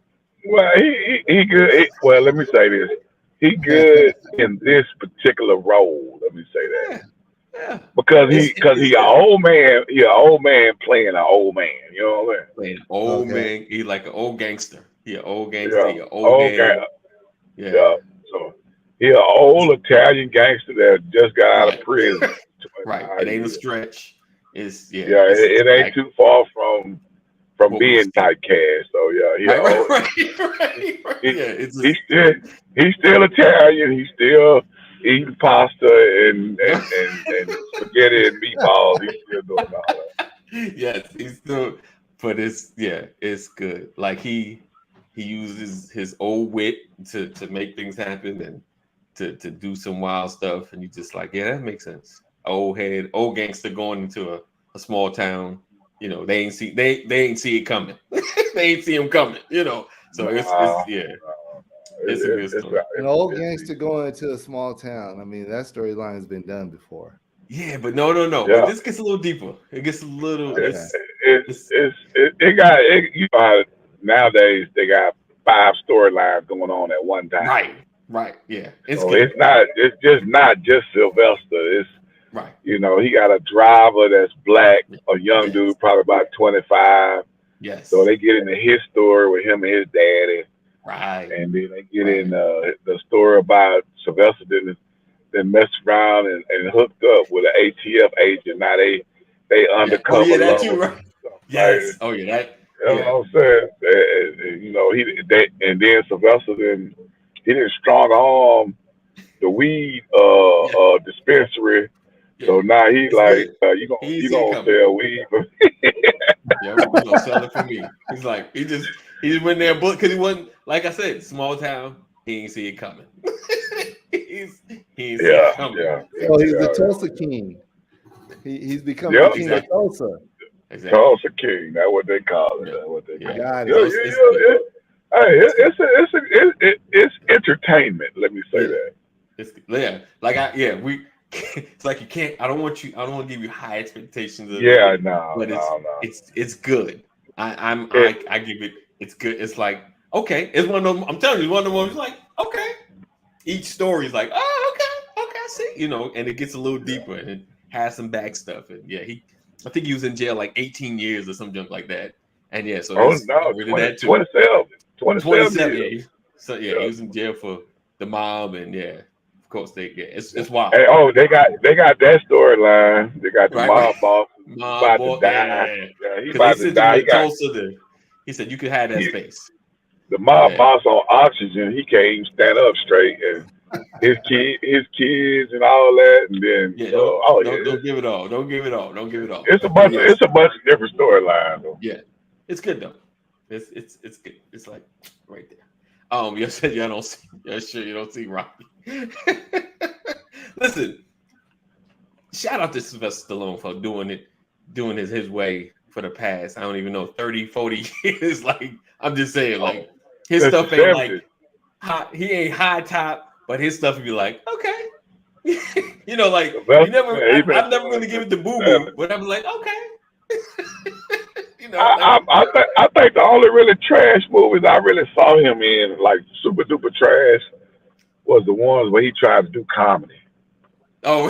Well, he good. Well, let me say this: he good in this particular role. Let me say that. Yeah. Because he an old man. He an old man playing an old man. You know what I mean? Playing an old man. He like an old gangster. He an old gangster. He an old man. Yeah. So he an old Italian gangster that just got out of prison Right. 25 It ain't a years. stretch. It's Yeah, it's it ain't like too far from what we being see. typecast. So yeah, he Right, old. right. He, Yeah, it's he's just still Italian. He's still eating pasta and spaghetti and meatballs. He's still doing all that. yes, he's still, but it's good. Like he uses his old wit to make things happen and to do some wild stuff, and you just like, yeah, that makes sense. Old head, old gangster going into a small town. You know, they ain't see it coming. They ain't see him coming. You know, so it's a good story. An old gangster going to a small town. I mean, that storyline has been done before. Yeah, but no. Yeah. But this gets a little deeper. It gets a little. Okay. You know how nowadays they got 5 storylines going on at one time. Right. Yeah. It's So good. it's just not just Sylvester. It's Right. you know, he got a driver that's black, a young dude, probably about 25. Yes. So they get into his story with him and his daddy. Right. And then they get in the story about Sylvester then messed around and hooked up with an ATF agent. Now they undercover. Oh yeah, that too, lovers right? and stuff. Yes. Like, Oh yeah, that. you know what I'm saying? You know, and then Sylvester he didn't strong arm the weed dispensary. Yeah. So now he's It's like, good. you He gonna coming. sell weed? Yeah, you gonna sell it for me. He's like, he just went there, but because he wasn't, like I said, small town. He ain't see it coming. he ain't see it coming. So he's the Tulsa King. He's become the king of Tulsa. Exactly. Tulsa King. That's what they call it. That's what they call it. Got it. It's entertainment. Let me say that. It's it's like you can't. I don't want to give you high expectations. But it's good. I give it. It's good. It's like, okay. It's one of them. I'm telling you, one of them was like, okay. Each story is like, oh, okay, I see. You know, and it gets a little deeper and it has some back stuff. And yeah, I think he was in jail like 18 years or some junk like that. And yeah, so 27. 27. Yeah. He was in jail for the mob, and yeah, of course it's wild. Hey, they got that storyline. They got the mob boss about to die. Yeah, he's about to die. He said you could have that space. The mob boss on oxygen. He can't even stand up straight, and his kids, and all that. And then don't give it all. Don't give it all. It's a bunch of different storylines. Yeah, it's good though. It's good. It's like right there. You said you don't see. Yeah, sure you don't see Rocky. Listen, shout out to Sylvester Stallone for doing it his way for the past, I don't even know, 30, 40 years. Like, I'm just saying, like, his stuff ain't like hot. He ain't high top, but his stuff would be like, okay. You know, like, I've never really given it the boo-boo, but I'm like, okay. You know, I think the only really trash movies I really saw him in, like super duper trash, was the ones where he tried to do comedy. Oh,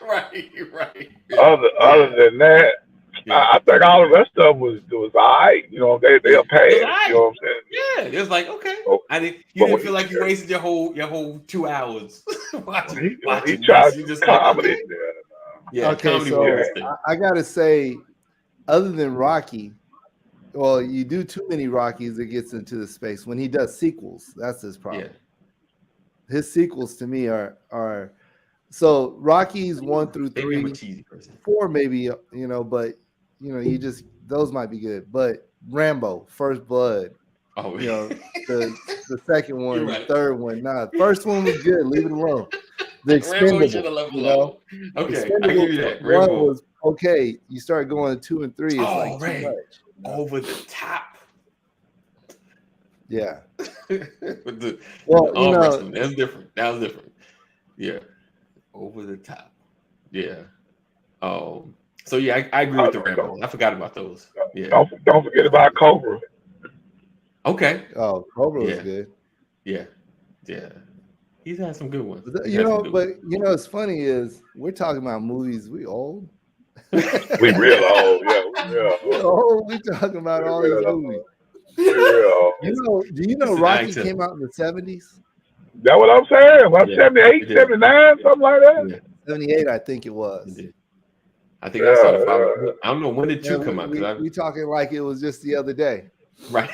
right. Other than that, I think all the rest of them was all right. You know, they'll pay. Right. You know what I'm saying? Yeah, it was like, okay. You didn't feel like you wasted your whole 2 hours watching. He tried to do comedy. Like, yeah, okay, comedy so I gotta say, other than Rocky, well, you do too many Rockies, it gets into the space. When he does sequels, that's his problem. Yeah. His sequels to me are so Rockies 1 through 3, 4 maybe, but those might be good. But Rambo, First Blood, the second one, the third one, first one was good. Leave it alone. The Expendables, okay, I give you that. One was okay. You start going 2 and 3. It's like too much. Over the top. Yeah. With the wrestling. That's different. That was different. Yeah. Over the top. Yeah. So yeah, I agree with the Rambo. I forgot about those. Yeah. Don't forget about Cobra. Okay. Oh, Cobra was good. Yeah. Yeah. He's had some good ones. But it's funny is we're talking about movies. We old. We real old. Yeah, we real old. We're talking about all these movies. Do you know Rocky came out in the 70s? That's what I'm saying. 78, 79, something like that. 78, I think it was. I think I saw the Yeah, follow. I don't know when did Yeah, two come out because we talking like it was just the other day. right.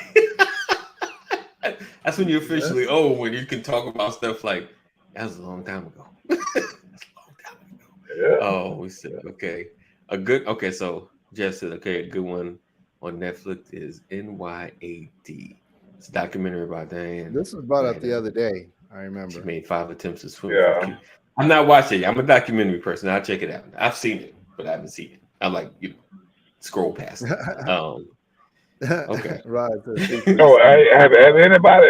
That's when you're officially old when you can talk about stuff like that was a long time ago. That's a long time ago. yeah. Oh, we said okay. A good okay. So Jeff said okay. A good one on Netflix is NYAD. It's a documentary about Diane. This was brought up Right. the other day. I She remember. made 5 attempts to swim. Yeah. From Cuba. I'm not watching it. I'm a documentary person. I'll check it out. I've seen it, but I haven't seen it. I like scroll past it. Okay. Right. No, have anybody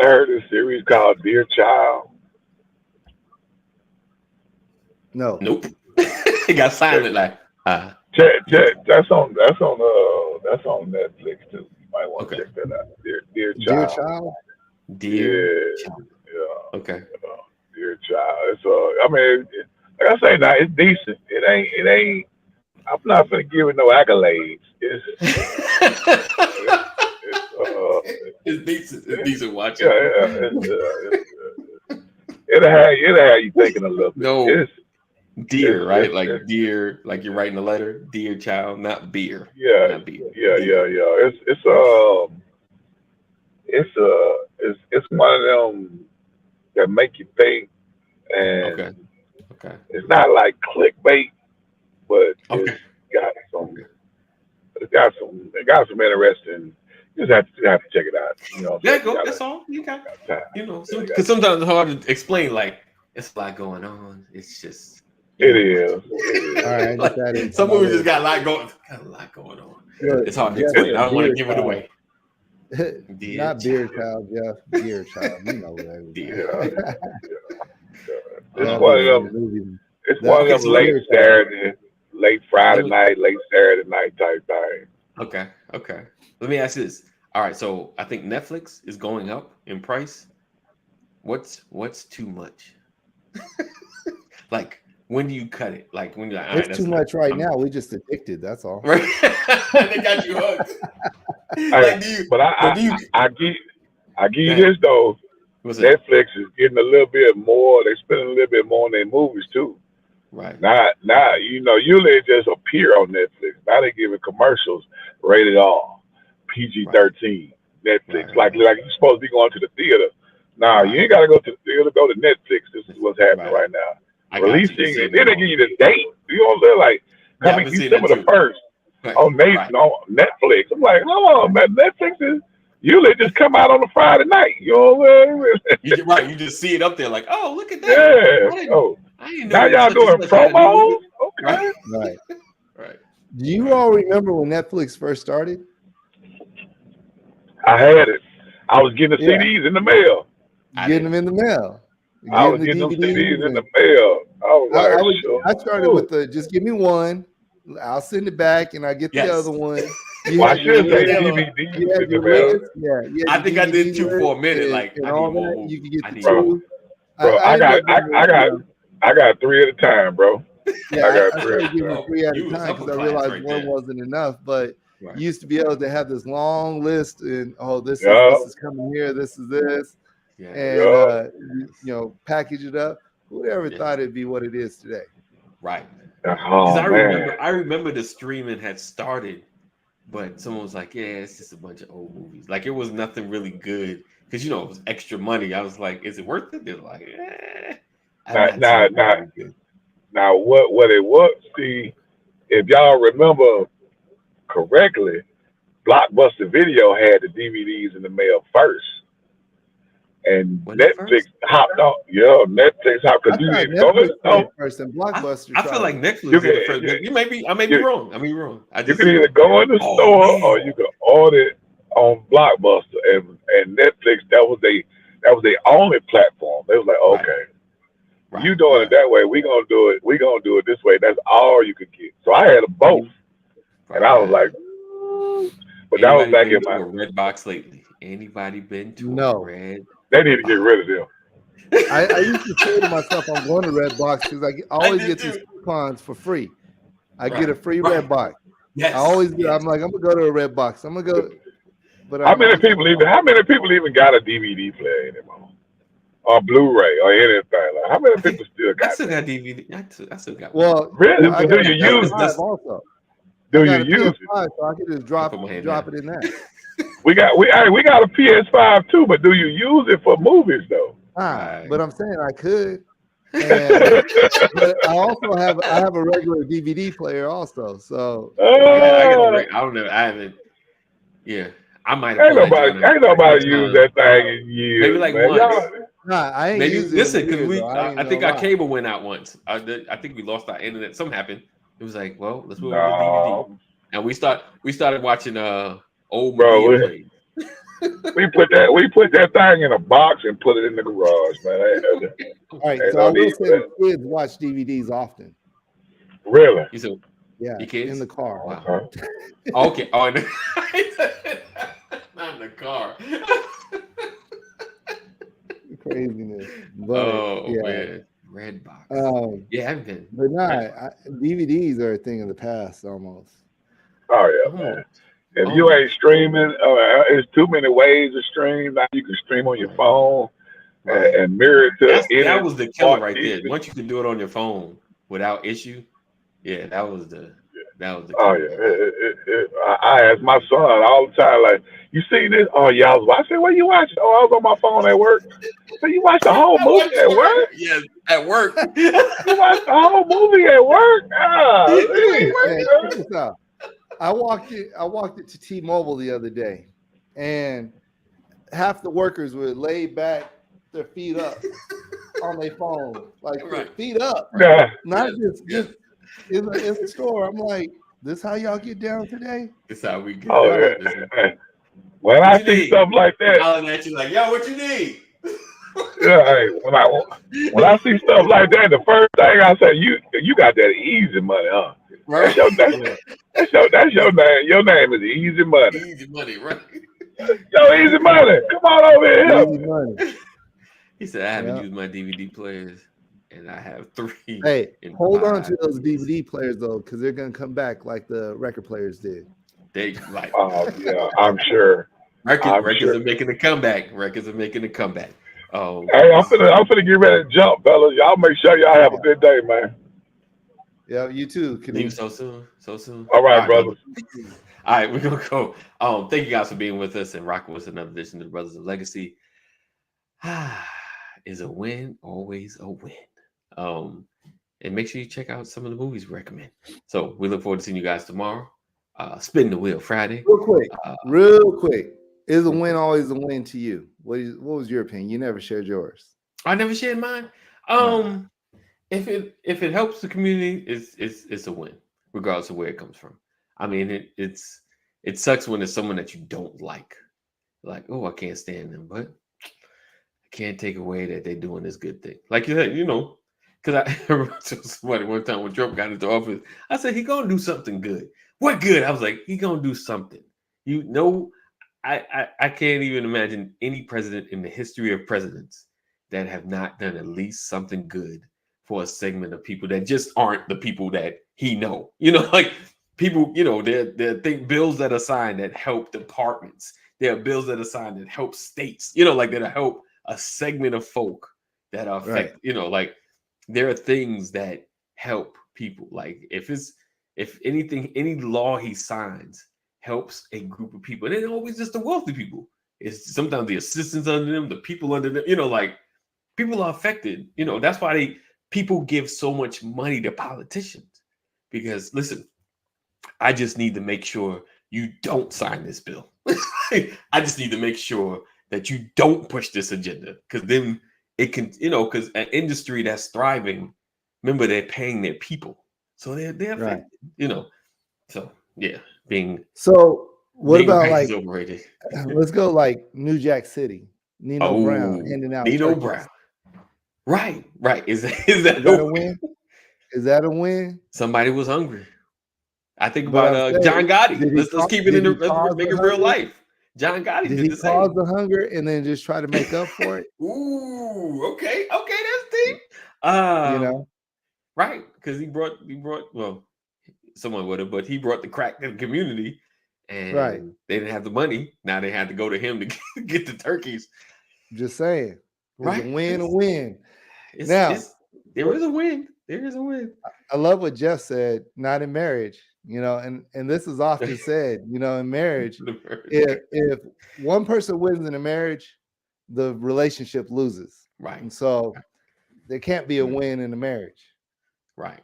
heard of this series called Dear Child? No. Nope. It got silent like That's on Netflix too. You might want to Okay. check that out. Dear Dear Child. child. dear Yeah. child. Yeah. Okay. Dear Child. It's I mean, like I say now, it's decent. It ain't. I'm not gonna give it no accolades. It's decent. It's decent watching. Yeah. It'll have you thinking a little bit. No. It's, Dear, right? it's- Like dear, like you're writing a letter. Dear child, not beer. yeah, Not beer. yeah. It's one of them that make you think, and Okay. Okay. it's not like clickbait, but Okay. it got some interesting. You just have to check it out. You know, There you go. That's all. You got. You know, because sometimes it's hard to explain. Like it's a lot going on. It's just. It is. All right. Like, that is some movies just got a lot going on. Good. It's hard to Yes, explain. I don't want to Dear give it Child. away. Dear Not beer child. child, Jeff. Dear child. You know what that is. Dear. It's one of them. It's one of Okay, them so late Dear Saturday, late Friday night, late Saturday night type thing. Okay. Okay. Let me ask you this. All right. So I think Netflix is going up in price. What's too much? Like when do you cut it? Like when you're like, all right, It's that's too enough. much right I'm- now. We just addicted. That's all. Right. They got you hooked. Like, do you, But I give you this though. what's that? Netflix is getting a little bit more. They're spending a little bit more on their movies too. Right. Now, usually it just appear on Netflix. Now they giving commercials rated R, PG-13, Netflix. Right. Like you're supposed to be going to the theater. Nah, you ain't gotta go to the theater. Go to Netflix. This is what's happening right now. I got you. Releasing, You and then they give you the date. You know what I'm saying? Like Yeah, I've coming been seeing that December the too. 1st Right. on Netflix. I'm like, hold on, man. Netflix is usually just come out on a Friday night. You know what I'm saying? Right. You just see it up there like, oh, look at that. Yeah. Oh, I didn't know now y'all such and doing such had a new promos? movie. Okay. Right. Right. Do you all remember when Netflix first started? I had it. I was getting the Yeah. CDs in the mail. Getting them in the mail. I was getting them CDs in the mail. I was like, I started with the just give me one. I'll send it back and I get the Yes. other one. Well, I should say you DVDs had in the your mail. list. Yeah, you had I your think I did DVD too for a minute. and- Like, and I all need more that. movies. You can get I the need two. more. Bro, I got 3 at a time, bro. Yeah, I got I three. started giving 3 at You a was time upper because I class realized right one there. wasn't enough. But Right. you used to be able to have this long list and this Yeah. is coming here, this is this, Yeah. and package it up. Whoever Yeah. thought it'd be what it is today? Right. Oh, Because man. I remember the streaming had started, but someone was like, "Yeah, it's just a bunch of old movies." Like it was nothing really good because it was extra money. I was like, "Is it worth it?" They're like, "Eh." I'm not seeing Nah. anything good. Now, what it was, see, if y'all remember correctly, Blockbuster Video had the DVDs in the mail first. And Was it Netflix first? hopped on. Yeah, Netflix hopped I because you thought didn't know Netflix it. tried No, first and Blockbuster. I feel tried like it. Netflix You was the can- first. you- I may be wrong. I may be wrong. I you just can either go in the Oh, store man. or you can order it on Blockbuster. And Netflix, that was their only platform. They was like, Right. okay, right. you doing it that way, we gonna do it. We gonna do it this way. That's all you could get. So I had them both, and I was like, but that was Anybody back been in to my. a red box lately? Anybody been to No. a red? They need to get rid of them. I used to say to myself, I'm going to Redbox because I always did get these too. coupons for free. I Right, get a free right. Redbox. Yes. I always get. yes. I'm like, I'm gonna go to a Redbox. I'm gonna go. But How many people even got a DVD player anymore or Blu-ray or anything. Like, how many I think people still I got still that? got DVD. I still got one. Well, Really? I Do got you a use PS5 this? also. Do I you got a use it? PS5, so I can just I'll put my hand drop down. it in there. We got a PS5 too, but do you use it for movies though? Right. But I'm saying I could. And but I have a regular DVD player also. So I got Uh, I don't know. I haven't. Yeah, I might have ain't put that joint in like one nobody use time. that thing in years, Maybe like man. once. I ain't Maybe used it listen, in because years, we. though. I ain't I think gonna our lie. cable went out once. I think we lost our internet. Something happened. It was like, well, let's put it on the DVD, No, and we started watching old bro, Medea plays. we put that thing in a box and put it in the garage, man. All right, Ain't so no I will need say for the kids watch DVDs often. Really? You said Yeah, your kids in the car. Wow. Okay. Okay. Oh, not in the car. Craziness. But Oh yeah. man, Redbox. Yeah, I haven't been. But DVDs are a thing of the past almost. Oh yeah, man. If you ain't streaming, it's too many ways to stream. Now you can stream on your phone Right. and mirror it to That was the killer smart right there. TV. Once you can do it on your phone without issue, yeah, that was the Oh yeah, I ask my son all the time, like, "You see this? Oh yeah, I was watching. What you watching? Oh, I was on my phone at work. So you watched the whole movie at work? Yes, at work. You watched the whole movie at work? Ah, Man, check this out. I walked it to T-Mobile the other day, and half the workers were laid back, their feet up on their phone, like Right. feet up, yeah. not just in the store. I'm like, this how y'all get down today? That's how we get. Oh it. yeah. When I you see need? stuff like that, Hollering at you like, yo, what you need? yeah, hey, when I see stuff like that, the first thing I say, you got that easy money, huh? Right. That's your name. That's your name. Your name is Easy Money. Easy money, right? Yo, Easy Money, come on over here. Easy money. He said, I haven't Yeah. used my DVD players, and I have 3. Hey, in hold on 5 to those years. DVD players though, because they're gonna come back like the record players did. They like Oh yeah, I'm sure. records sure. are making a comeback. Records are making a comeback. Oh, Hey, I'm finna get ready to jump, fellas. Y'all make sure y'all have a good day, man. Yeah, you too. leave so soon. So soon. All right, brothers. All right, we're gonna go. Thank you guys for being with us and rocking with us another edition of the Brothers of Legacy. Is a win always a win? And make sure you check out some of the movies we recommend. So we look forward to seeing you guys tomorrow. Spin the Wheel Friday. Real quick. Is a win always a win to you? What was your opinion? You never shared yours. I never shared mine. If it helps the community, it's a win, regardless of where it comes from. I mean, it sucks when it's someone that you don't like. Like, oh, I can't stand them, but I can't take away that they're doing this good thing. Like you said, because I remember somebody one time when Trump got into office, I said he gonna do something good. What good? I was like, he gonna do something. I can't even imagine any president in the history of presidents that have not done at least something good for a segment of people that just aren't the people that he know. Like people, there are bills that are signed that help departments. There are bills that are signed that help states, like that help a segment of folk that are affected, like there are things that help people. Like if anything, any law he signs helps a group of people, and it's always just the wealthy people. It's sometimes the assistants under them, the people under them, like people are affected. That's why people give so much money to politicians, because listen, I just need to make sure you don't sign this bill. I just need to make sure that you don't push this agenda, because then it can, because an industry that's thriving, remember they're paying their people, so they're affected, right. So yeah, what about like overrated. Let's go like New Jack City, Nino Brown handing out Nino turkeys. Brown. Right. Is that a win? Is that a win? Somebody was hungry. I think about John Gotti. Let's keep it let's make it real life. John Gotti did he cause the hunger and then just try to make up for it? Ooh, okay, that's deep. Right, because he brought well, someone would have, but he brought the crack to the community, and they didn't have the money. Now they had to go to him to get the turkeys. Just saying. Right. a win, a win. It's, Now, it's there is a win. There is a win. I love what Jeff said, not in marriage, and this is often said, in marriage, if one person wins in a marriage, the relationship loses. Right. And so there can't be a win in a marriage. Right.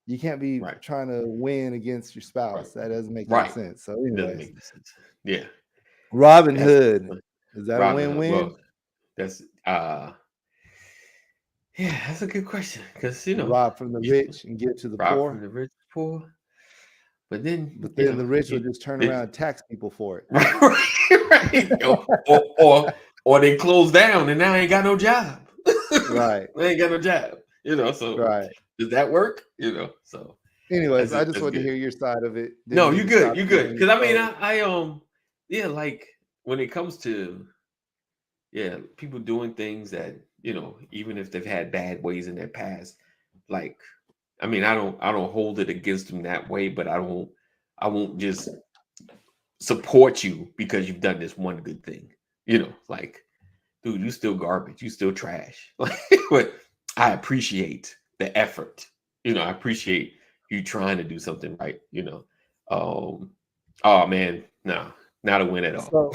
You can't be Right. trying to win against your spouse. Right. That doesn't make Right. any sense. So Doesn't anyways, make any sense. Yeah. Robin That's- Hood, is that a Robin Hood. win-win? Well, that's yeah, that's a good question. Because Rob from the rich and give to the rob poor. from the rich poor. But then The rich will just turn around and tax people for it. Right. or they close down and now I ain't got no job. Right. They ain't got no job. So Right. does that work? So anyways, I just that's wanted to good. hear your side of it. No, Didn't you mean to good. stop You you good. when Because I you mean, yeah, like when it comes to people doing things that, even if they've had bad ways in their past, like, I mean, I don't hold it against them that way, but I won't just support you because you've done this one good thing. Like, dude, you still garbage, you still trash. But I appreciate the effort. I appreciate you trying to do something right. Oh man, no, not a win at all. So,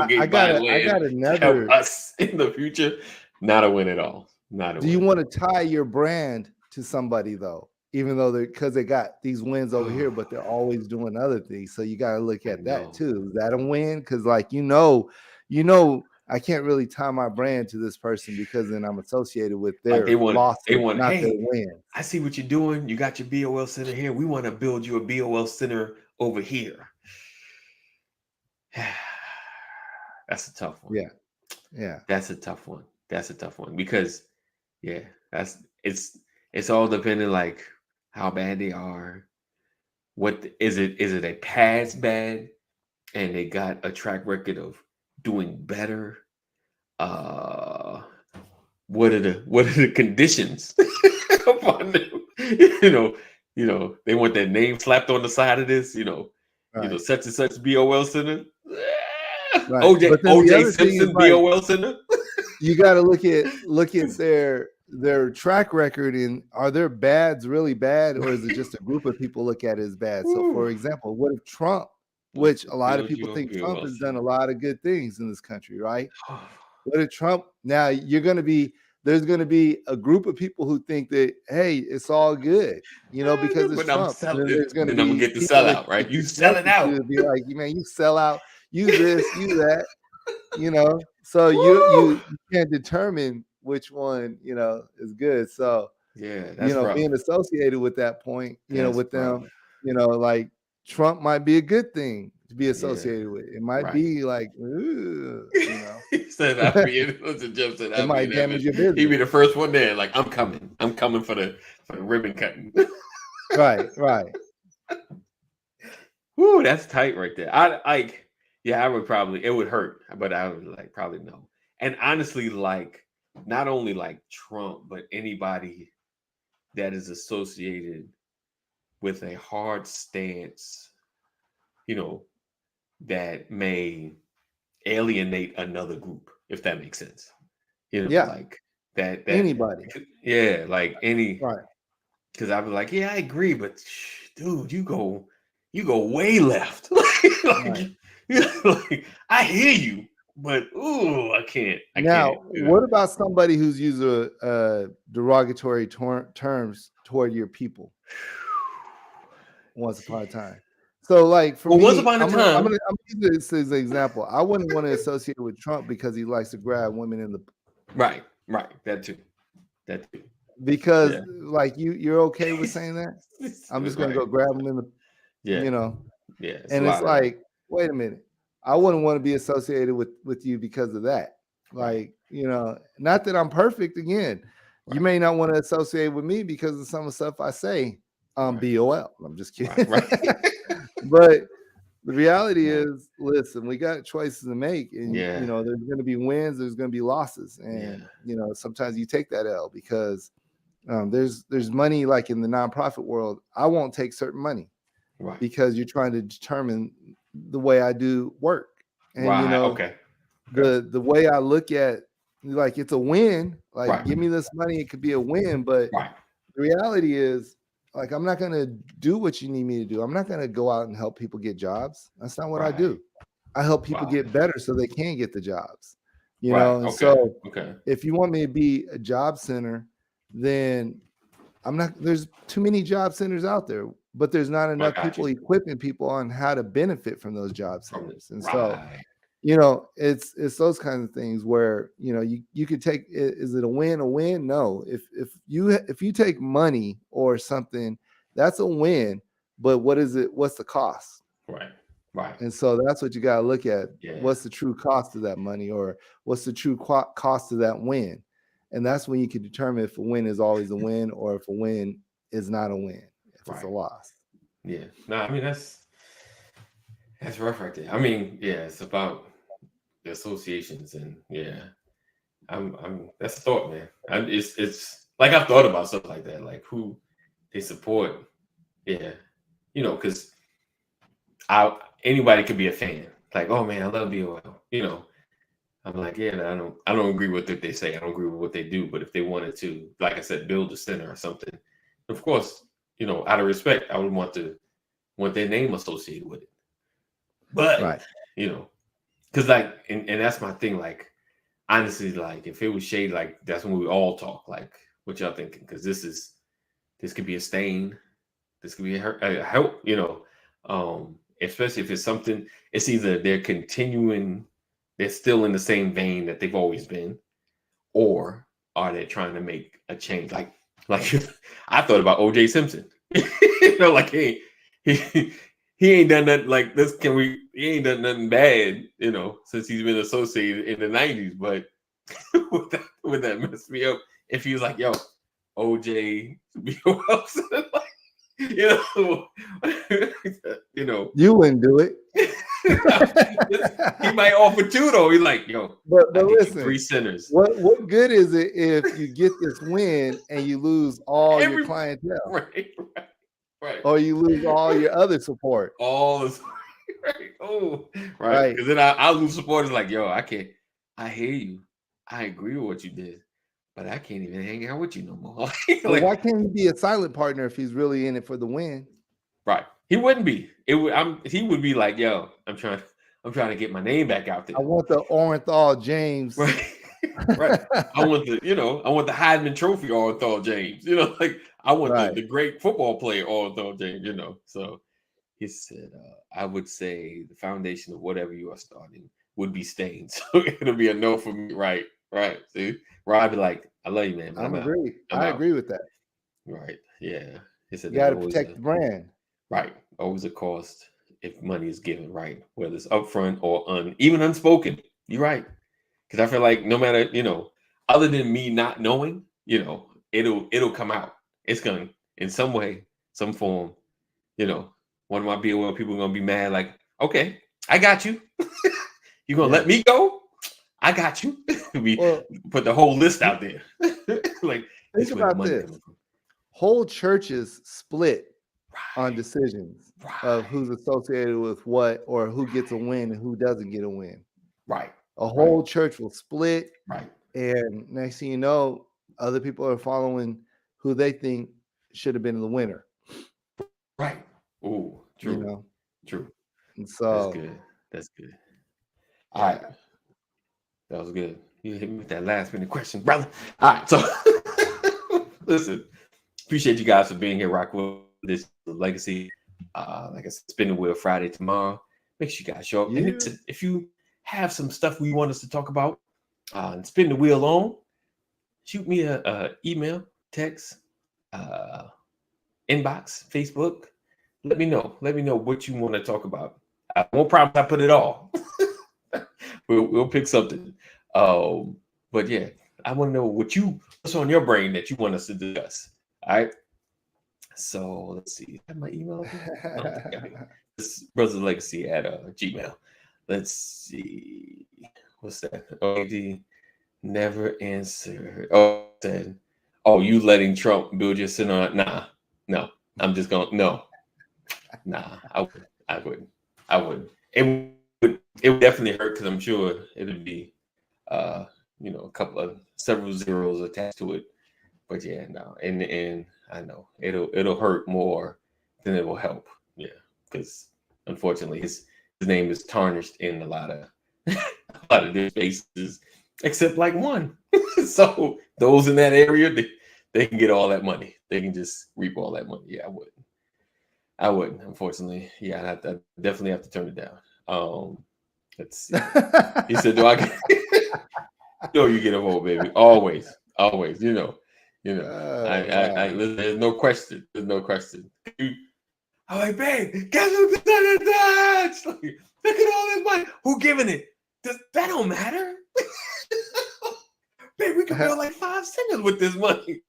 I got another. Help us in the future. Not a win at all. Not a Do win. you want to tie your brand to somebody though? Even though because they got these wins over here, but they're always doing other things. So you got to look at that too. Is that a win? Because like I can't really tie my brand to this person because then I'm associated with their losses, not their wins. I see what you're doing. You got your BOL center here. We want to build you a BOL center over here. That's a tough one. Yeah. That's a tough one. Because it's all depending like how bad they are. What is it? Is it a past bad and they got a track record of doing better? What are the conditions upon them? They want their name slapped on the side of this, such and such BOL center. Right. OJ Simpson BOL center. You got to look at their track record and are their bads really bad, or is it just a group of people look at it as bad? So, for example, what if Trump, which a lot of people think Trump has done a lot of good things in this country, right? What if Trump? Now there's going to be a group of people who think that, hey, it's all good, because it's Trump. There's going to be get the sellout, right? You sell it out. Be like, man, you sell out. Use this, use that. So you can't determine which one is good. So that's being associated with that point, with them, like Trump might be a good thing to be associated with. It might be like, he said, it might damage your business. He'd be the first one there. Like, I'm coming for the ribbon cutting. Right. Woo, that's tight right there. I would probably, it would hurt, but I would probably no. And honestly, not only Trump, but anybody that is associated with a hard stance, that may alienate another group, if that makes sense. That anybody. Yeah, any. Right. Because I'd be like, yeah, I agree, but dude, you go way left. I hear you, but I can't. What about somebody who's used derogatory terms toward your people once upon a time? So, for me, once upon a time, I'm gonna use this as an example. I wouldn't want to associate with Trump because he likes to grab women in the right. That too. Because you're okay with saying that? I'm just gonna go grab them in the and it's like, wait a minute, I wouldn't want to be associated with you because of that. Not that I'm perfect. Again, you may not want to associate with me because of some of the stuff I say on BOL. I'm just kidding. Right. But the reality is, listen, we got choices to make, and there's going to be wins, there's going to be losses, and sometimes you take that L because there's money like in the nonprofit world. I won't take certain money. Right. Because you're trying to determine the way I do work. And okay. The way I look at like it's a win. Like, Right. give me this money, it could be a win. But Right. the reality is, like, I'm not gonna do what you need me to do. I'm not gonna go out and help people get jobs. That's not what I Right. do. I help people Wow. get better so they can get the jobs. You Right. know, and Okay. so Okay. if you want me to be a job center, then I'm not. There's too many job centers out there, but there's not enough got people you. equipping people on how to benefit from those job From centers. And so, right. you know, it's those kinds of things where, you know, you could take. Is it a win? A win? No. If you take money or something, that's a win. But what is it? What's the cost? Right. Right. And so that's what you got to look at. Yeah. What's the true cost of that money, or what's the true cost of that win? And that's when you can determine if a win is always a win or if a win is not a win, if it's a Right. loss. Yeah. No, I mean that's rough right there. I mean, yeah, it's about the associations and yeah. I'm that's a thought, man. It's like I've thought about stuff like that, like who they support. Yeah. You know, because anybody could be a fan. Like, oh man, I love BOL. You know, I'm like, yeah, I don't agree with what they say. I don't agree with what they do. But if they wanted to, like I said, build a center or something, of course, you know, out of respect, I would want their name associated with it. But Right. you know, because like, and that's my thing. Like, honestly, like if it was shade, like that's when we all talk. Like, what y'all thinking? Because this could be a stain. This could be a help. You know, especially if it's something. It's either they're still in the same vein that they've always been, or are they trying to make a change? Like I thought about OJ Simpson. You know, like he ain't done nothing like this. He ain't done nothing bad, you know, since he's been associated in the 90s. But would that mess me up if he was like, yo, OJ, like, you know, You wouldn't do it. he might offer two though. He's like, yo, But I get you listen, 3 centers. what good is it if you get this win and you lose all your clientele, Right. or you lose all your other support? All this, right? Oh, right. Right. Because then I'll lose supporters like, yo, I can't. I hear you. I agree with what you did, but I can't even hang out with you no more. Well, why can't he be a silent partner if he's really in it for the win? Right. He wouldn't be. He would be like, yo, I'm trying to get my name back out there. I want the Orenthal James. Right. Right. I want the Heisman Trophy Orenthal James. You know, like I want the great football player Orenthal James, you know. So he said, I would say the foundation of whatever you are starting would be stained. So it'll be a no for me. Right. See? Rob be like, I love you, man. I agree with that. Right. Yeah. He said you got to protect the brand. Right. Always a cost if money is given, right? Whether it's upfront or even unspoken. You're right. Because I feel like no matter, you know, other than me not knowing, you know, it'll come out. It's going to, in some way, some form, you know, one of my BOL people are going to be mad like, okay, I got you. You're going to let me go? I got you. We put the whole list out there. Like, think about this. Whole churches split on decisions of who's associated with what, or who gets a win and who doesn't get a win. Right. A whole church will split. Right. And next thing you know, other people are following who they think should have been the winner. Right. Oh, true. You know? True. And so That's good. All right. That was good. You hit me with that last minute question, brother. All right. So listen, appreciate you guys for being here, rock with this legacy. Like I said, Spin the Wheel Friday tomorrow. Make sure you guys show up. Yeah. And if you have some stuff we want us to talk about and spin the wheel on, shoot me a email, text, inbox, Facebook. Let me know what you want to talk about. I won't promise I put it all. we'll pick something. But yeah, I want to know what's on your brain that you want us to discuss. All right. So let's see. Have my email. It's brotherslegacy@gmail. Let's see. What's that? OD never answered. Oh, said, you letting Trump build your center? Nah, no. I'm just going. No, nah. I wouldn't. It would definitely hurt because I'm sure it would be a couple of several zeros attached to it. But yeah, no, and I know it'll hurt more than it will help. Yeah, because unfortunately his name is tarnished in a lot of different spaces, except like one. So those in that area, they can get all that money. They can just reap all that money. Yeah, I wouldn't, unfortunately. Yeah, I definitely have to turn it down. Let's see. He said, "Do I get?" You get a vote, baby. Always. I there's no question. There's no question. I'm like, babe, guess who decided that? Like, look at all this money. Who giving it? That don't matter. Babe, we can build like 5 singers with this money.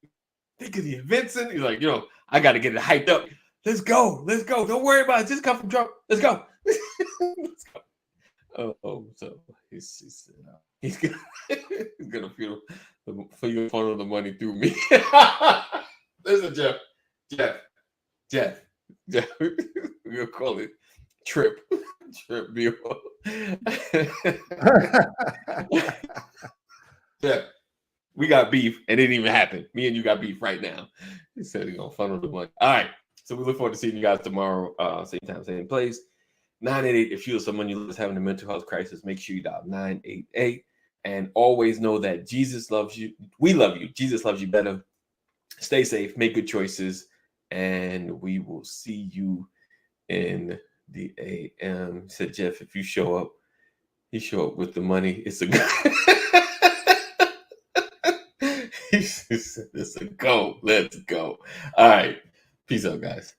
Think of the Vincent. He's like, I got to get it hyped up. Let's go. Don't worry about it. Just come from Trump. Let's go. Let's go. So he's gonna feel fun of the money through me. Listen, Jeff. We'll call it Trip Bill. Jeff, we got beef, and it didn't even happen. Me and you got beef right now. He said he's gonna funnel the money. All right. So we look forward to seeing you guys tomorrow, same time, same place. 988. If you or someone you love is having a mental health crisis, make sure you dial 988. And always know that Jesus loves you. We love you. Jesus loves you better. Stay safe. Make good choices. And we will see you in the AM. Said Jeff, if you show up, he show up with the money. It's a go. It's a go. Let's go. All right. Peace out, guys.